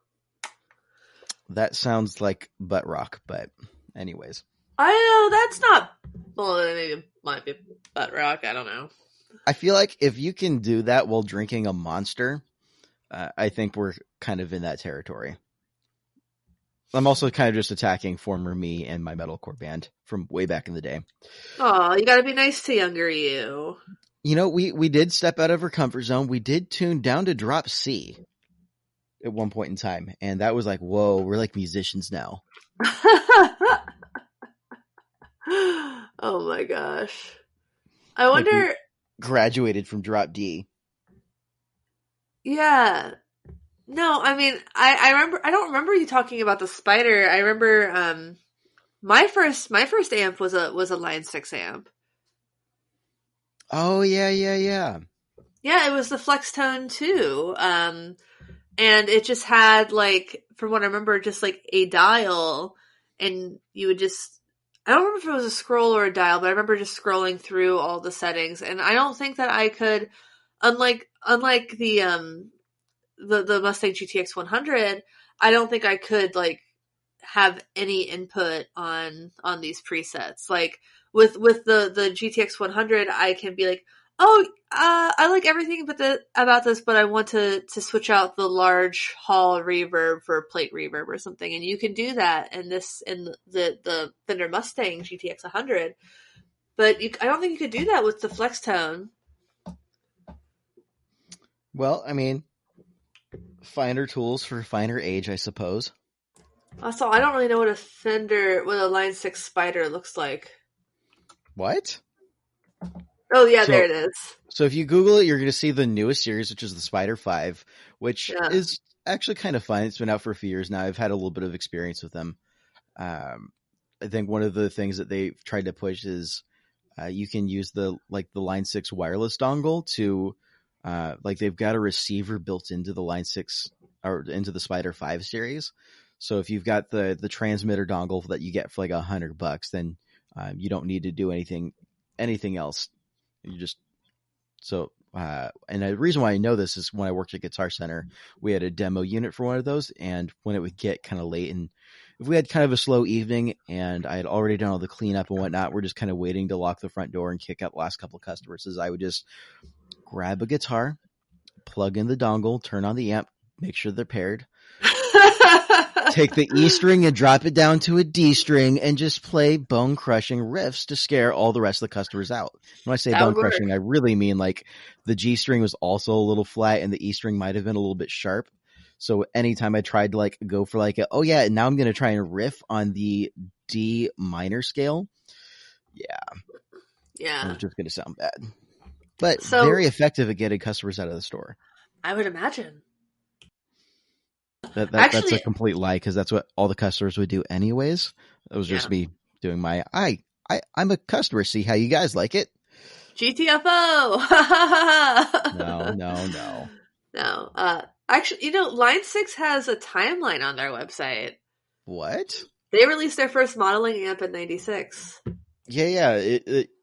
[SPEAKER 2] That sounds like butt rock, but anyways.
[SPEAKER 1] I know that's not. Well, maybe it might be butt rock. I don't know.
[SPEAKER 2] I feel like if you can do that while drinking a Monster, I think we're kind of in that territory. I'm also kind of just attacking former me and my metalcore band from way back in the day.
[SPEAKER 1] Oh, you gotta be nice to younger you.
[SPEAKER 2] You know, we did step out of our comfort zone. We did tune down to drop C at one point in time. And that was like, whoa, we're like musicians now.
[SPEAKER 1] Oh my gosh. I wonder.
[SPEAKER 2] Like graduated from drop D.
[SPEAKER 1] Yeah. No, I mean, I remember. I don't remember you talking about the Spider. I remember. My first amp was a Line 6 amp.
[SPEAKER 2] Oh yeah.
[SPEAKER 1] Yeah, it was the Flextone 2. And it just had like, from what I remember, just like a dial, and you would just, I don't remember if it was a scroll or a dial, but I remember just scrolling through all the settings, and I don't think that I could, unlike the Mustang GTX 100, I don't think I could like have any input on these presets. Like with the GTX 100, I can be like, oh, I like everything about this, but I want to switch out the large hall reverb for plate reverb or something, and you can do that in the Fender Mustang GTX 100. But I don't think you could do that with the Flextone.
[SPEAKER 2] Well, I mean, finer tools for finer age, I suppose.
[SPEAKER 1] Also, I don't really know what a Line 6 Spider looks like.
[SPEAKER 2] What?
[SPEAKER 1] Oh yeah, there it is.
[SPEAKER 2] So if you Google it, you're going to see the newest series, which is the Spider 5, which is actually kind of fun. It's been out for a few years now. I've had a little bit of experience with them. I think one of the things that they've tried to push is you can use the Line 6 wireless dongle to they've got a receiver built into the Line 6 or into the Spider 5 series. So if you've got the transmitter dongle that you get for like $100, then you don't need to do anything else. You just and the reason why I know this is when I worked at Guitar Center, we had a demo unit for one of those, and when it would get kind of late, and if we had kind of a slow evening, and I had already done all the cleanup and whatnot, we're just kind of waiting to lock the front door and kick out the last couple of customers. Is I would just grab a guitar, plug in the dongle, turn on the amp, make sure they're paired, take the E string and drop it down to a D string and just play bone crushing riffs to scare all the rest of the customers out. When I say bone crushing, I really mean like the G string was also a little flat and the E string might have been a little bit sharp. So anytime I tried to like go for like, now I'm going to try and riff on the D minor scale. Yeah. It was just going to sound bad, but very effective at getting customers out of the store.
[SPEAKER 1] I would imagine.
[SPEAKER 2] That's a complete lie, because that's what all the customers would do anyways. It was just me doing my I'm a customer. See how you guys like it.
[SPEAKER 1] GTFO.
[SPEAKER 2] No.
[SPEAKER 1] Actually, Line 6 has a timeline on their website.
[SPEAKER 2] What?
[SPEAKER 1] They released their first modeling amp in 96.
[SPEAKER 2] Yeah.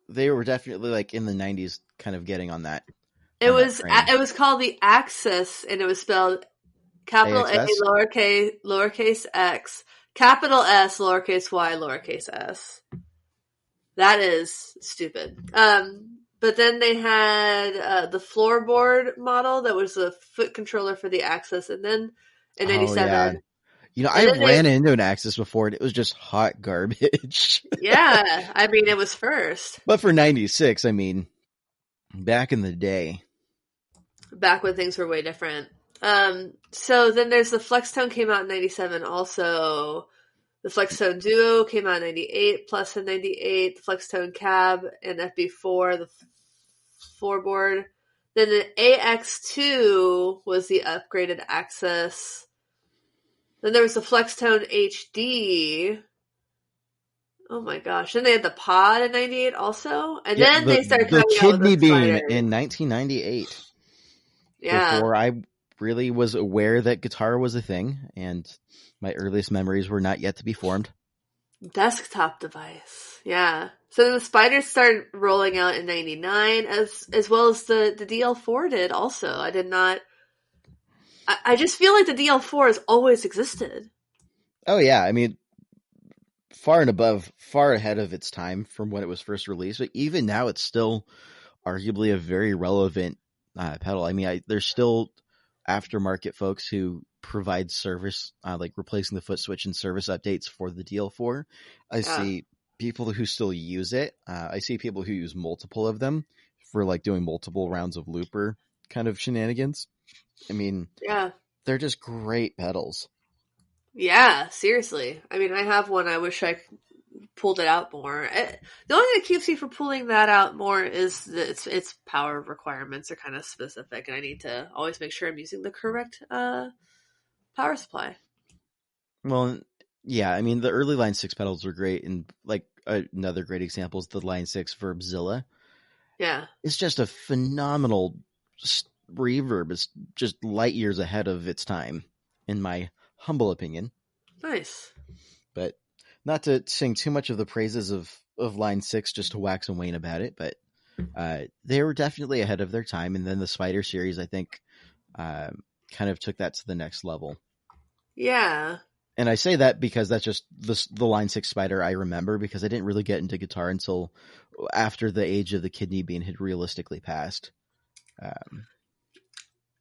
[SPEAKER 2] They were definitely like in the 90s, kind of getting on that.
[SPEAKER 1] It was called the Axis, and it was spelled capital AXS? A, lowercase x, capital S, lowercase y, lowercase s. That is stupid. But then they had the floorboard model that was a foot controller for the Axis, and then in 97.
[SPEAKER 2] Yeah. I ran into an Axis before, and it was just hot garbage.
[SPEAKER 1] Yeah, I mean, it was first.
[SPEAKER 2] But for 96, I mean, back in the day.
[SPEAKER 1] Back when things were way different. So then there's the Flextone came out in 97 also. The Flextone Duo came out in 98, Plus in 98, the Flextone Cab and FB4, the floorboard. Then the AX2 was the upgraded Axis. Then there was the Flextone HD. Oh my gosh. Then they had the Pod in 98 also. And then they started coming
[SPEAKER 2] out with the Kidney Beam in 1998.
[SPEAKER 1] Yeah.
[SPEAKER 2] Before I really was aware that guitar was a thing, and my earliest memories were not yet to be formed.
[SPEAKER 1] Desktop device. Yeah. So then the Spiders started rolling out in 99 as well as the DL4 did also. I just feel like the DL4 has always existed.
[SPEAKER 2] Oh yeah. I mean, far ahead of its time from when it was first released, but even now it's still arguably a very relevant pedal. I mean, there's still aftermarket folks who provide service, like replacing the foot switch and service updates for the DL4. I see people who still use it. I see people who use multiple of them for like doing multiple rounds of looper kind of shenanigans. I mean, they're just great pedals. Yeah,
[SPEAKER 1] seriously. I mean, I have one. I wish I pulled it out more. The only thing that keeps me from pulling that out more is that its power requirements are kind of specific, and I need to always make sure I'm using the correct power supply.
[SPEAKER 2] Well, yeah, I mean, the early Line 6 pedals were great, and like another great example is the Line 6 Verbzilla.
[SPEAKER 1] Yeah.
[SPEAKER 2] It's just a phenomenal reverb. It's just light years ahead of its time, in my humble opinion.
[SPEAKER 1] Nice.
[SPEAKER 2] But not to sing too much of the praises of Line 6 just to wax and wane about it, but they were definitely ahead of their time. And then the Spider series, I think, kind of took that to the next level.
[SPEAKER 1] Yeah.
[SPEAKER 2] And I say that because that's just the Line 6 Spider I remember, because I didn't really get into guitar until after the age of the kidney bean had realistically passed.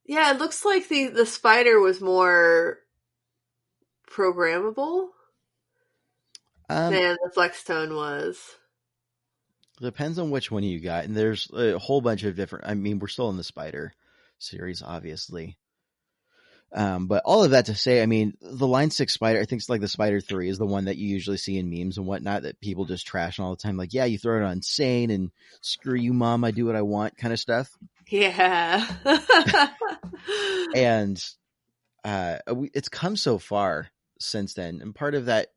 [SPEAKER 1] Yeah, it looks like the Spider was more programmable than the Flextone was.
[SPEAKER 2] Depends on which one you got. And there's a whole bunch of different, I mean, we're still in the Spider series, obviously. But all of that to say, I mean, the Line 6 Spider, I think it's like the Spider 3 is the one that you usually see in memes and whatnot that people just trash all the time. Like, yeah, you throw it on Sane and screw you, mom, I do what I want kind of stuff.
[SPEAKER 1] Yeah.
[SPEAKER 2] And it's come so far since then. And part of that,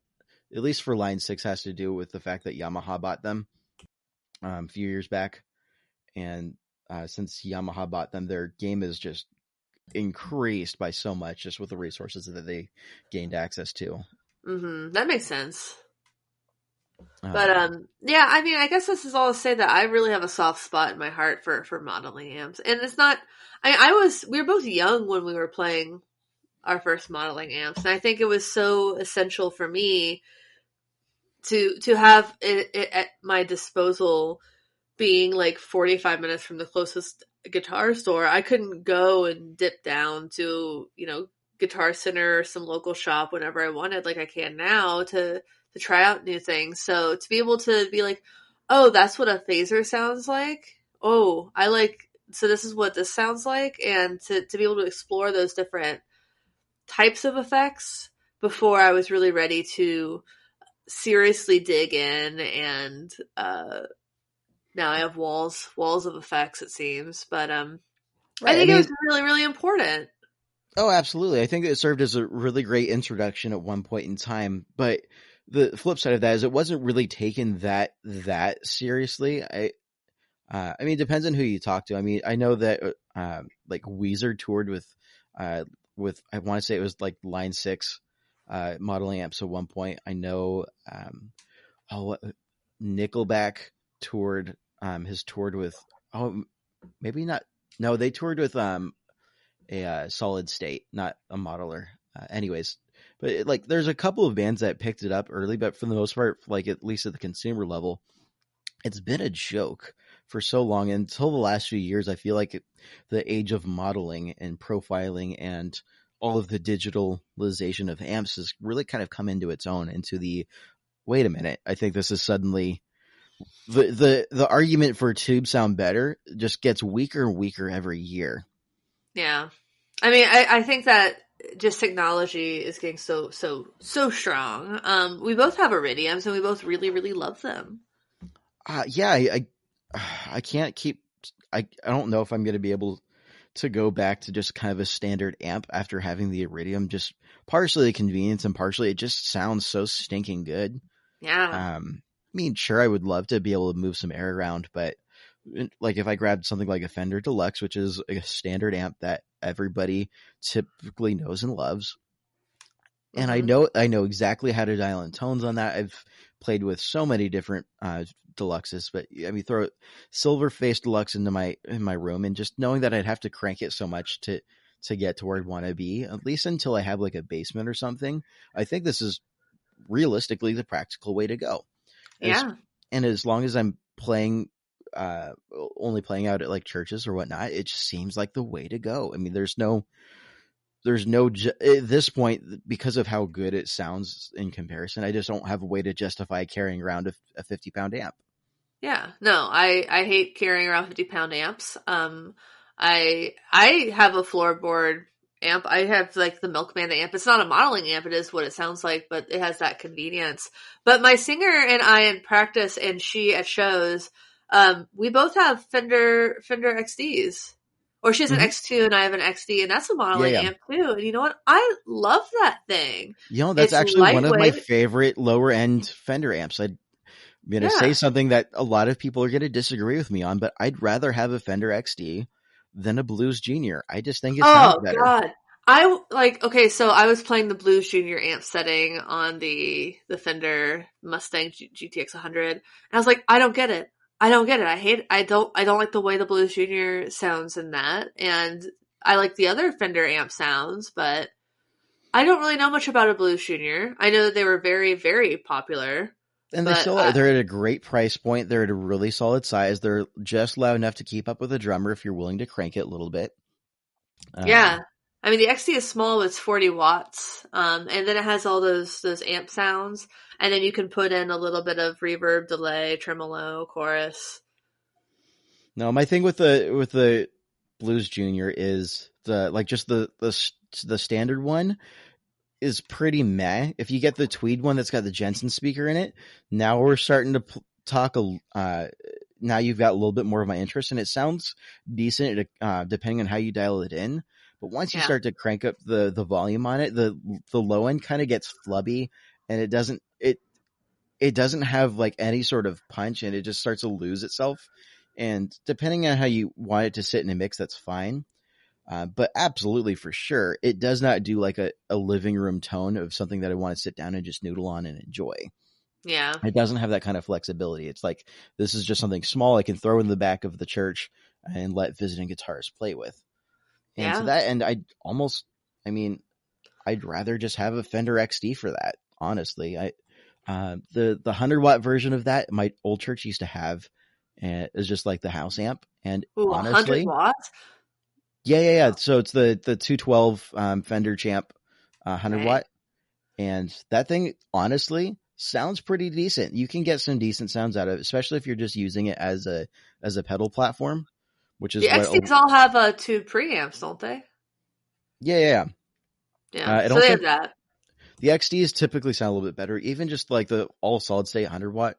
[SPEAKER 2] at least for Line 6, has to do with the fact that Yamaha bought them. a few years back, and since Yamaha bought them, their game is just increased by so much just with the resources that they gained access to.
[SPEAKER 1] That makes sense. But
[SPEAKER 2] Um,
[SPEAKER 1] yeah, I mean, I guess this is all to say that I really have a soft spot in my heart for modeling amps, and it's not. We were both young when we were playing our first modeling amps, and I think it was so essential for me to have it at my disposal, being like 45 minutes from the closest guitar store. I couldn't go and dip down to, Guitar Center or some local shop whenever I wanted, like I can now, to try out new things. So to be able to be like, oh, that's what a phaser sounds like. Oh, so this is what this sounds like. And to be able to explore those different types of effects before I was really ready to seriously dig in, and now I have walls of effects, it seems. But I
[SPEAKER 2] right. I
[SPEAKER 1] think it was
[SPEAKER 2] mean,
[SPEAKER 1] really, really important.
[SPEAKER 2] oh, absolutely. I think it served as a really great introduction at one point in time. But the flip side of that is it wasn't really taken that seriously. I mean, it depends on who you talk to. I mean, I know that like Weezer toured with I want to say it was like Line 6 modeling amps at one point. I know oh Nickelback toured has toured with oh maybe not no they toured with a Solid State, not a modeler. Anyways, but like there's a couple of bands that picked it up early, but for the most part, like at least at the consumer level, it's been a joke for so long. Until the last few years, I feel like the age of modeling and profiling and all of the digitalization of amps has really kind of come into its own. Into the wait a minute, I think this is suddenly the argument for tube sound better just gets weaker and weaker every year.
[SPEAKER 1] Yeah. I mean, I think that just technology is getting so strong. We both have Iridiums, and we both really, really love them.
[SPEAKER 2] Yeah, I can't keep. I don't know if I'm going to be able to go back to just kind of a standard amp after having the Iridium. Just partially the convenience and partially it just sounds so stinking good.
[SPEAKER 1] Yeah.
[SPEAKER 2] I mean, sure, I would love to be able to move some air around, but like if I grabbed something like a Fender Deluxe, which is a standard amp that everybody typically knows and loves, and
[SPEAKER 1] hmm
[SPEAKER 2] I know exactly how to dial in tones on that. I've played with so many different deluxes, but I mean, throw silver face deluxe into my room, and just knowing that I'd have to crank it so much to get to where I'd want to be, at least until I have like a basement or something. I think this is realistically the practical way to go. As
[SPEAKER 1] Yeah.
[SPEAKER 2] and as long as I'm playing uh only playing out at like churches or whatnot, it just seems like the way to go. I mean, at this point, because of how good it sounds in comparison, I just don't have a way to justify carrying around a 50-pound amp.
[SPEAKER 1] Yeah. No, I hate carrying around 50-pound amps. I have a floorboard amp. I have like the Milkman amp. It's not a modeling amp. It is what it sounds like, but it has that convenience. But my singer and I in practice, and she at shows, we both have Fender XDs. Or she has an
[SPEAKER 2] Hmm.
[SPEAKER 1] X2 and I have an XD, and that's a
[SPEAKER 2] Yeah,
[SPEAKER 1] modeling
[SPEAKER 2] yeah.
[SPEAKER 1] amp too. And you know what? I love that thing.
[SPEAKER 2] You know, that's
[SPEAKER 1] It's
[SPEAKER 2] actually one of my
[SPEAKER 1] lightweight.
[SPEAKER 2] favorite lower end Fender amps. I'm going to say
[SPEAKER 1] Yeah.
[SPEAKER 2] something that a lot of people are going to disagree with me on, but I'd rather have a Fender XD than a Blues Junior. I just think it sounds
[SPEAKER 1] Oh
[SPEAKER 2] better.
[SPEAKER 1] God. Okay, so I was playing the Blues Junior amp setting on the Fender Mustang GTX 100, and I was like, I don't get it. I don't get it. I don't like the way the Blues Junior sounds in that, and I like the other Fender amp sounds, but I don't really know much about a Blues Junior. I know that they were very, very popular,
[SPEAKER 2] And they
[SPEAKER 1] but
[SPEAKER 2] still are. They're at a great price point. They're at a really solid size. They're just loud enough to keep up with a drummer if you're willing to crank it a little bit.
[SPEAKER 1] yeah.
[SPEAKER 2] Um,
[SPEAKER 1] I mean, the XT is small, but it's 40 watts. And then it has all those amp sounds. And then you can put in a little bit of reverb, delay, tremolo, chorus.
[SPEAKER 2] no, my thing with the Blues Junior is the like just the standard one is pretty meh. If you get the tweed one that's got the Jensen speaker in it, now we're starting to talk. Now you've got a little bit more of my interest, and it sounds decent depending on how you dial it in. But once you
[SPEAKER 1] Yeah.
[SPEAKER 2] start to crank up the volume on it, the low end kind of gets flubby, and it doesn't it. it doesn't have like any sort of punch, and it just starts to lose itself. And depending on how you want it to sit in a mix, that's fine. But absolutely, for sure, it does not do like a living room tone of something that I want to sit down and just noodle on and enjoy.
[SPEAKER 1] Yeah.
[SPEAKER 2] It doesn't have that kind of flexibility. It's like, this is just something small I can throw in the back of the church and let visiting guitarists play with. And to
[SPEAKER 1] Yeah.
[SPEAKER 2] that end, I mean, I'd rather just have a Fender XD for that. Honestly, the 100-watt version of that my old church used to have is just like the house amp. And
[SPEAKER 1] Ooh, 100
[SPEAKER 2] honestly,
[SPEAKER 1] watts?
[SPEAKER 2] yeah. So it's the 212 Fender Champ 100
[SPEAKER 1] Okay.
[SPEAKER 2] watt, and that thing honestly sounds pretty decent. You can get some decent sounds out of it, especially if you're just using it as a pedal platform, which
[SPEAKER 1] The
[SPEAKER 2] is what.
[SPEAKER 1] XDs all have two preamps, don't they?
[SPEAKER 2] Yeah.
[SPEAKER 1] Yeah.
[SPEAKER 2] And
[SPEAKER 1] So they
[SPEAKER 2] also
[SPEAKER 1] have that.
[SPEAKER 2] the XDs typically sound a little bit better, even just like the all solid state 100-watt.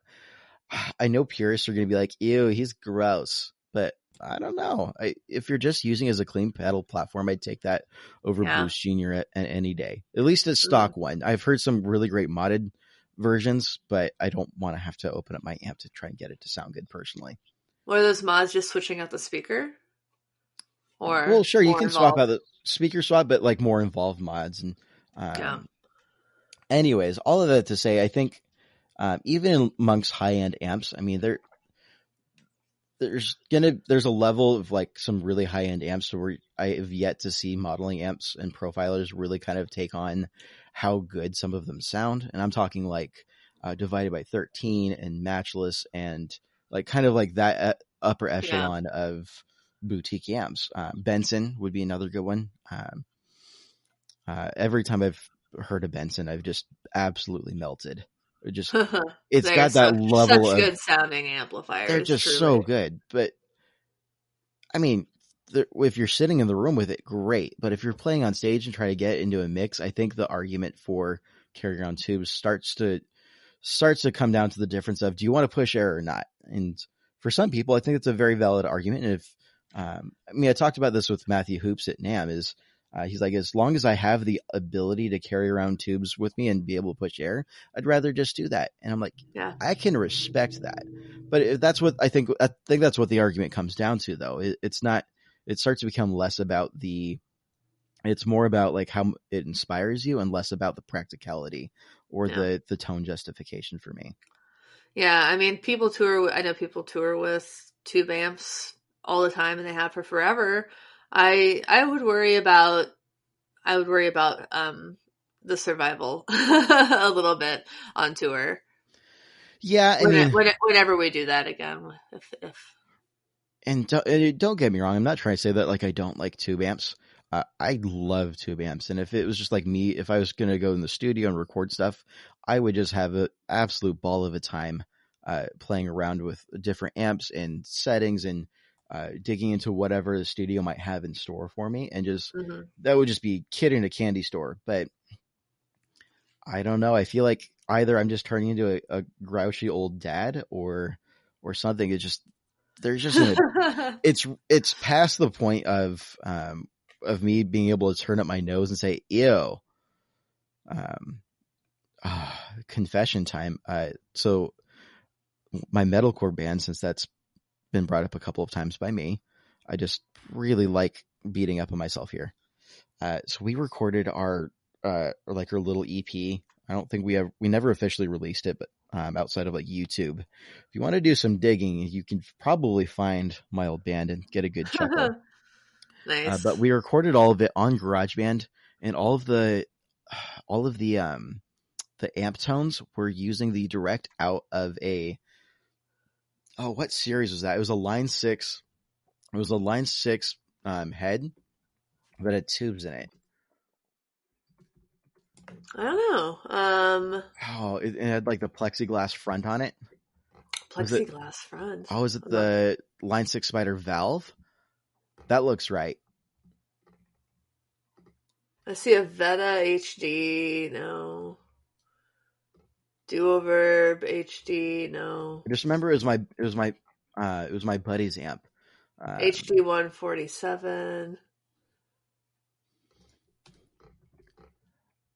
[SPEAKER 2] I know purists are going to be like, ew, he's gross. But I don't know. If you're just using it as a clean pedal platform, I'd take that over
[SPEAKER 1] Yeah.
[SPEAKER 2] Bruce Jr. at any day. At least a
[SPEAKER 1] Mhm.
[SPEAKER 2] stock one. I've heard some really great modded versions, but I don't want to have to open up my amp to try and get it to sound good personally.
[SPEAKER 1] What are those mods, just switching out the speaker?
[SPEAKER 2] Well,
[SPEAKER 1] Or
[SPEAKER 2] sure, you
[SPEAKER 1] more
[SPEAKER 2] can swap out
[SPEAKER 1] involved?
[SPEAKER 2] the speaker swap, but like more involved mods. And
[SPEAKER 1] Yeah.
[SPEAKER 2] um, anyways, all of that to say, I think even amongst high end amps, I mean, there's a level of like some really high end amps where I have yet to see modeling amps and profilers really kind of take on how good some of them sound. And I'm talking like Divided by 13 and Matchless, and like kind of like that upper
[SPEAKER 1] Yeah.
[SPEAKER 2] echelon of boutique amps. Benson would be another good one. Every time I've heard of Benson, I've just absolutely melted. It just, it's
[SPEAKER 1] They're
[SPEAKER 2] got that level
[SPEAKER 1] such
[SPEAKER 2] of,
[SPEAKER 1] good sounding
[SPEAKER 2] they're
[SPEAKER 1] amplifiers,
[SPEAKER 2] just
[SPEAKER 1] truly.
[SPEAKER 2] so good. But I mean, if you're sitting in the room with it, great. But if you're playing on stage and try to get into a mix, I think the argument for carrying around tubes starts to come down to the difference of, do you want to push air or not? And for some people, I think it's a very valid argument. And if I mean, I talked about this with Matthew Hoops at NAM. Is he's like, as long as I have the ability to carry around tubes with me and be able to push air, I'd rather just do that. And I'm like,
[SPEAKER 1] Yeah.
[SPEAKER 2] I can respect that. But if that's what I think that's what the argument comes down to, though. It's not. It starts to become less about it's more about like how it inspires you and less about the practicality or
[SPEAKER 1] Yeah.
[SPEAKER 2] the tone justification for me.
[SPEAKER 1] Yeah. I mean, I know people tour with tube amps all the time and they have for forever. I would worry about, the survival a little bit on tour.
[SPEAKER 2] Yeah, I mean,
[SPEAKER 1] Whenever we do that again, if
[SPEAKER 2] and don't get me wrong, I'm not trying to say that like I don't like tube amps. I love tube amps, and if it was just like me, if I was gonna go in the studio and record stuff, I would just have an absolute ball of a time playing around with different amps and settings and digging into whatever the studio might have in store for me, and just
[SPEAKER 1] Mhm.
[SPEAKER 2] that would just be kid in a candy store. But I don't know. I feel like either I'm just turning into a grouchy old dad or something. It's just there's just an it's past the point of me being able to turn up my nose and say ew. Um, confession time. So my metalcore band, since that's been brought up a couple of times by me, I just really like beating up on myself here. So we recorded our like our little EP. I don't think we never officially released it, but outside of like YouTube, if you want to do some digging, you can probably find my old band and get a good chuckle. But
[SPEAKER 1] Nice.
[SPEAKER 2] we recorded all of it on GarageBand, and all of the amp tones were using the direct out of what series was that? It was a Line 6. It was a Line 6 head, but it had tubes in it.
[SPEAKER 1] I don't know.
[SPEAKER 2] Oh, it had like the plexiglass front on it. Was it?
[SPEAKER 1] Plexiglass front.
[SPEAKER 2] Oh, is it
[SPEAKER 1] I'm not.
[SPEAKER 2] the Line 6 Spider Valve? That looks right.
[SPEAKER 1] I see a Veta HD. No. Duoverb HD. No.
[SPEAKER 2] I just remember it was my buddy's amp.
[SPEAKER 1] HD 147.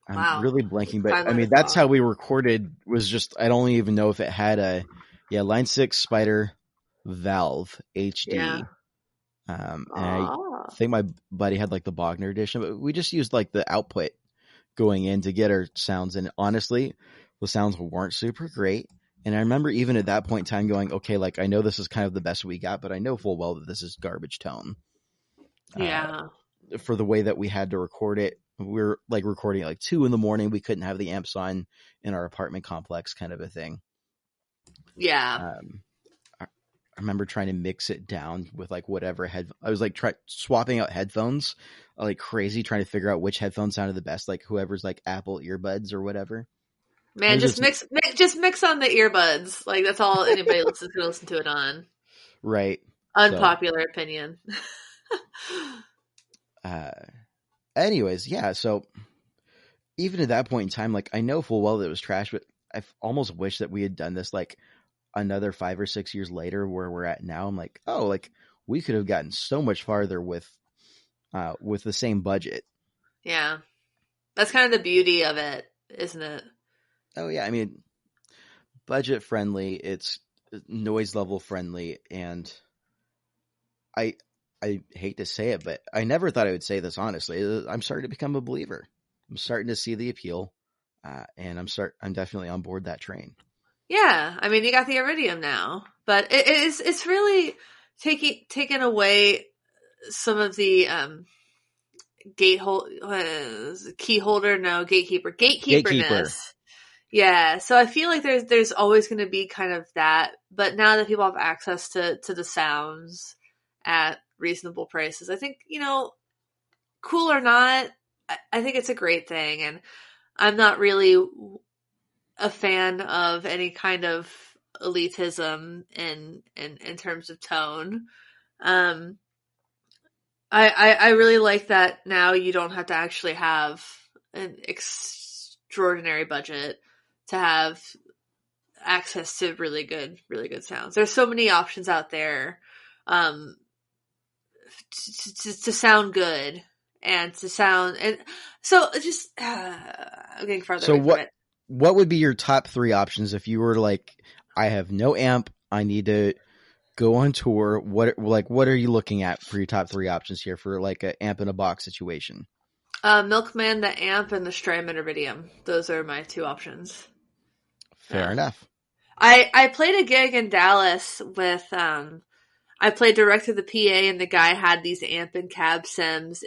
[SPEAKER 2] I'm
[SPEAKER 1] Wow.
[SPEAKER 2] really blanking, but I
[SPEAKER 1] Timeline
[SPEAKER 2] mean
[SPEAKER 1] is
[SPEAKER 2] that's how
[SPEAKER 1] gone.
[SPEAKER 2] we recorded. Was just I don't even know if it had a Line 6 Spider Valve
[SPEAKER 1] Yeah.
[SPEAKER 2] HD. And I
[SPEAKER 1] Oh.
[SPEAKER 2] think my buddy had like the Bogner edition, but we just used like the output going in to get our sounds. And honestly, the sounds weren't super great. And I remember even at that point in time going, okay, like I know this is kind of the best we got, but I know full well that this is garbage tone. Uh,
[SPEAKER 1] Yeah.
[SPEAKER 2] for the way that we had to record it, we were like recording at like 2 a.m. We couldn't have the amps on in our apartment complex, kind of a thing.
[SPEAKER 1] Yeah.
[SPEAKER 2] Um, I remember trying to mix it down with like whatever I was like swapping out headphones like crazy, trying to figure out which headphones sounded the best, like whoever's like Apple earbuds or whatever. I
[SPEAKER 1] Man,
[SPEAKER 2] was
[SPEAKER 1] just
[SPEAKER 2] just
[SPEAKER 1] just mix on the earbuds. Like that's all anybody listens to it on.
[SPEAKER 2] right. So,
[SPEAKER 1] Unpopular opinion.
[SPEAKER 2] uh, anyways, yeah. So even at that point in time, like I know full well that it was trash, but I almost wish that we had done this like another 5 or 6 years later, where we're at now. I'm like, oh, like we could have gotten so much farther with the same budget.
[SPEAKER 1] Yeah. That's kind of the beauty of it, isn't it?
[SPEAKER 2] Oh yeah, I mean, budget friendly, it's noise level friendly, and I I hate to say it, but I never thought I would say this honestly. I'm starting to become a believer. I'm starting to see the appeal, and I'm definitely on board that train.
[SPEAKER 1] Yeah. I mean, you got the Iridium now, but it's really taking away some of the key holder, no,
[SPEAKER 2] Gatekeeper.
[SPEAKER 1] gatekeeperness. Yeah, so I feel like there's always going to be kind of that, but now that people have access to the sounds at reasonable prices, I think, cool or not, I think it's a great thing, and I'm not really a fan of any kind of elitism in terms of tone. Um, I really like that now you don't have to actually have an extraordinary budget to have access to really good sounds. There's so many options out there um, to sound good and to sound and so just I'm getting farther
[SPEAKER 2] So
[SPEAKER 1] away from it.
[SPEAKER 2] what would be your top 3 options if you were like, I have no amp, I need to go on tour? What are you looking at for your top 3 options here for like an amp in a box situation?
[SPEAKER 1] Milkman, the amp, and the Strymon Iridium. Those are my two options.
[SPEAKER 2] Fair
[SPEAKER 1] Yeah.
[SPEAKER 2] enough.
[SPEAKER 1] I played a gig in Dallas with I played direct to the PA and the guy had these amp and cab sims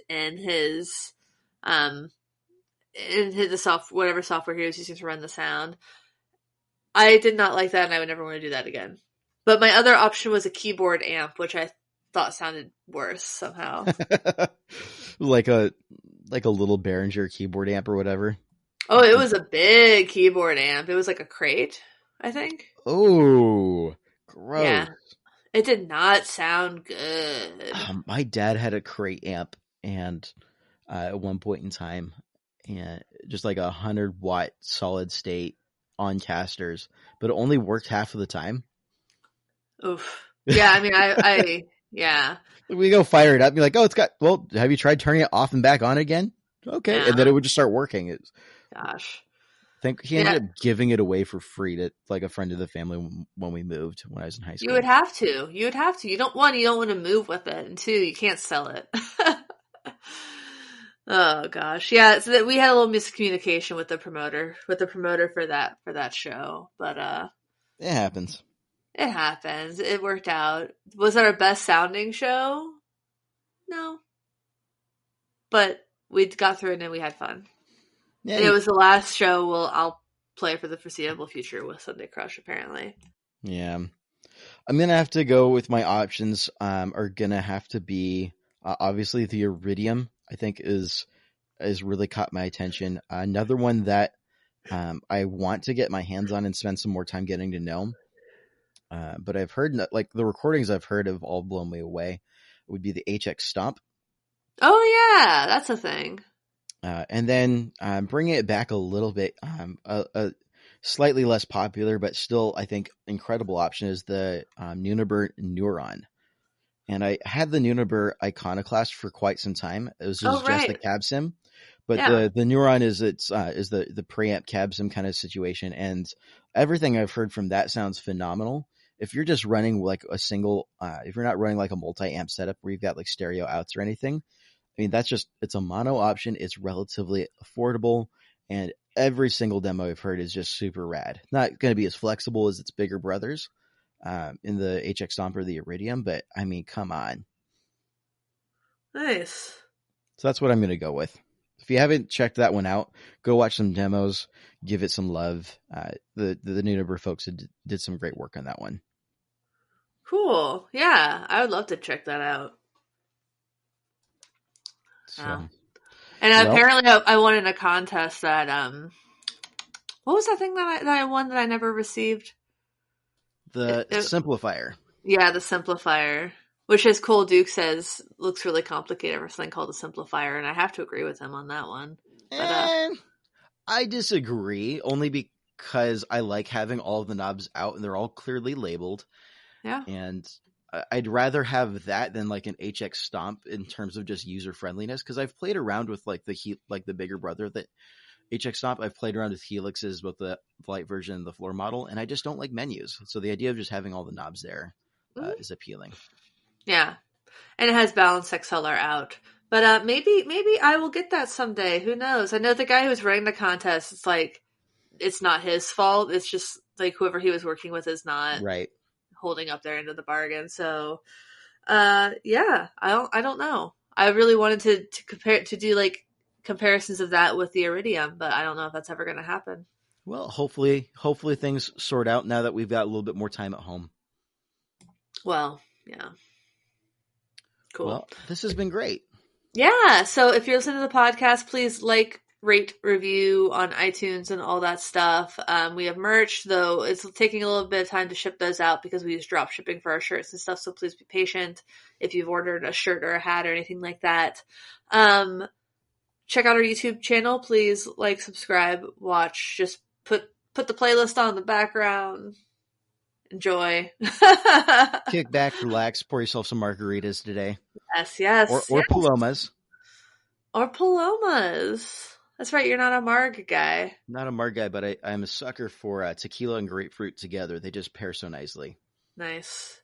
[SPEAKER 1] um in his the whatever software he was using to run the sound. I did not like that and I would never want to do that again. But my other option was a keyboard amp, which I thought sounded worse somehow.
[SPEAKER 2] like a little Behringer keyboard amp or whatever.
[SPEAKER 1] Oh, it was a big keyboard amp. It was like a crate, I think.
[SPEAKER 2] Oh, gross.
[SPEAKER 1] Yeah. It did not sound good.
[SPEAKER 2] My dad had a crate amp, and at one point in time, and just like 100 watt solid state on casters, but it only worked half of the time.
[SPEAKER 1] Oof. Yeah, I mean, yeah,
[SPEAKER 2] We go fire it up, and be like, oh, it's got. Well, have you tried turning it off and back on again? Okay, and then
[SPEAKER 1] yeah.
[SPEAKER 2] it would just start working.
[SPEAKER 1] Gosh.
[SPEAKER 2] I think he ended
[SPEAKER 1] Yeah,
[SPEAKER 2] up giving it away for free to like a friend of the family when we moved when I was in high
[SPEAKER 1] you would
[SPEAKER 2] school.
[SPEAKER 1] have to. You would have to. You don't want to move with it, and two, you can't sell it. Oh gosh, yeah. So that we had a little miscommunication with the promoter for that show, but
[SPEAKER 2] It happens.
[SPEAKER 1] it happens. It worked out. Was it our best sounding show? No, but we got through it and we had fun.
[SPEAKER 2] Yeah,
[SPEAKER 1] And it was the last show I'll play for the foreseeable future with Sunday Crush, apparently.
[SPEAKER 2] yeah. I'm gonna have to go with my options. Are gonna have to be obviously the Iridium. I think is really caught my attention. Another one that I want to get my hands on and spend some more time getting to know. But I've heard like the recordings I've heard have all blown me away. Would be the HX Stomp.
[SPEAKER 1] Oh yeah, that's a thing.
[SPEAKER 2] And then bringing it back a little bit, a slightly less popular, but still, I think, incredible option is the Nunaber Neuron. And I had the Nunaber Iconoclast for quite some time. It was
[SPEAKER 1] Oh
[SPEAKER 2] just the
[SPEAKER 1] right.
[SPEAKER 2] cab sim. But
[SPEAKER 1] Yeah.
[SPEAKER 2] the Neuron is the preamp cabsim kind of situation, and everything I've heard from that sounds phenomenal. If you're just running like a single, if you're not running like a multi-amp setup where you've got like stereo outs or anything, I mean it's a mono option. It's relatively affordable, and every single demo I've heard is just super rad. Not going to be as flexible as its bigger brothers, in the HX Stomp or the Iridium, but I mean, come on.
[SPEAKER 1] Nice.
[SPEAKER 2] So that's what I'm going to go with. If you haven't checked that one out, go watch some demos, give it some love. The New Number folks did some great work on that one.
[SPEAKER 1] Cool. Yeah, I would love to check that out.
[SPEAKER 2] So,
[SPEAKER 1] and
[SPEAKER 2] well,
[SPEAKER 1] apparently, I won in a contest that what was that thing that I won that I never received?
[SPEAKER 2] the Simplifier.
[SPEAKER 1] Yeah, the Simplifier, which, as Cole Duke says, looks really complicated for something called a Simplifier, and I have to agree with him on that one. But
[SPEAKER 2] I disagree, only because I like having all of the knobs out and they're all clearly labeled.
[SPEAKER 1] yeah,
[SPEAKER 2] And I'd rather have that than like an HX Stomp in terms of just user friendliness. Because I've played around with like the bigger brother that HX Stomp. I've played around with Helixes, both the light version and the floor model, and I just don't like menus. So the idea of just having all the knobs there is appealing.
[SPEAKER 1] yeah, and it has balanced XLR out. But maybe I will get that someday. Who knows? I know the guy who was running the contest. It's like it's not his fault. It's just like whoever he was working with is not
[SPEAKER 2] right
[SPEAKER 1] holding up their end of the bargain. So, yeah, I don't know. I really wanted to do like comparisons of that with the Iridium, but I don't know if that's ever going to happen.
[SPEAKER 2] Well, hopefully things sort out now that we've got a little bit more time at home.
[SPEAKER 1] Well, yeah. Cool.
[SPEAKER 2] Well, this has been great.
[SPEAKER 1] Yeah. So if you're listening to the podcast, please like, rate, review on iTunes and all that stuff. We have merch, though it's taking a little bit of time to ship those out because we use drop shipping for our shirts and stuff. So please be patient if you've ordered a shirt or a hat or anything like that. Check out our YouTube channel. Please like, subscribe, watch. Just put the playlist on in the background. Enjoy.
[SPEAKER 2] Kick back, relax, pour yourself some margaritas today.
[SPEAKER 1] Yes.
[SPEAKER 2] Or Palomas.
[SPEAKER 1] Or Palomas. That's right, you're not a Marg guy.
[SPEAKER 2] Not a Marg guy, but I'm a sucker for tequila and grapefruit together. They just pair so nicely.
[SPEAKER 1] Nice.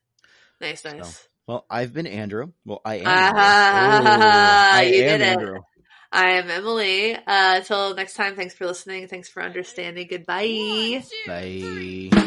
[SPEAKER 1] So,
[SPEAKER 2] well, I've been Andrew. Well, I am
[SPEAKER 1] Andrew. You did it.
[SPEAKER 2] Andrew.
[SPEAKER 1] I am Emily. Until next time, thanks for listening. Thanks for understanding. Goodbye.
[SPEAKER 2] 1, 2, 3. Bye.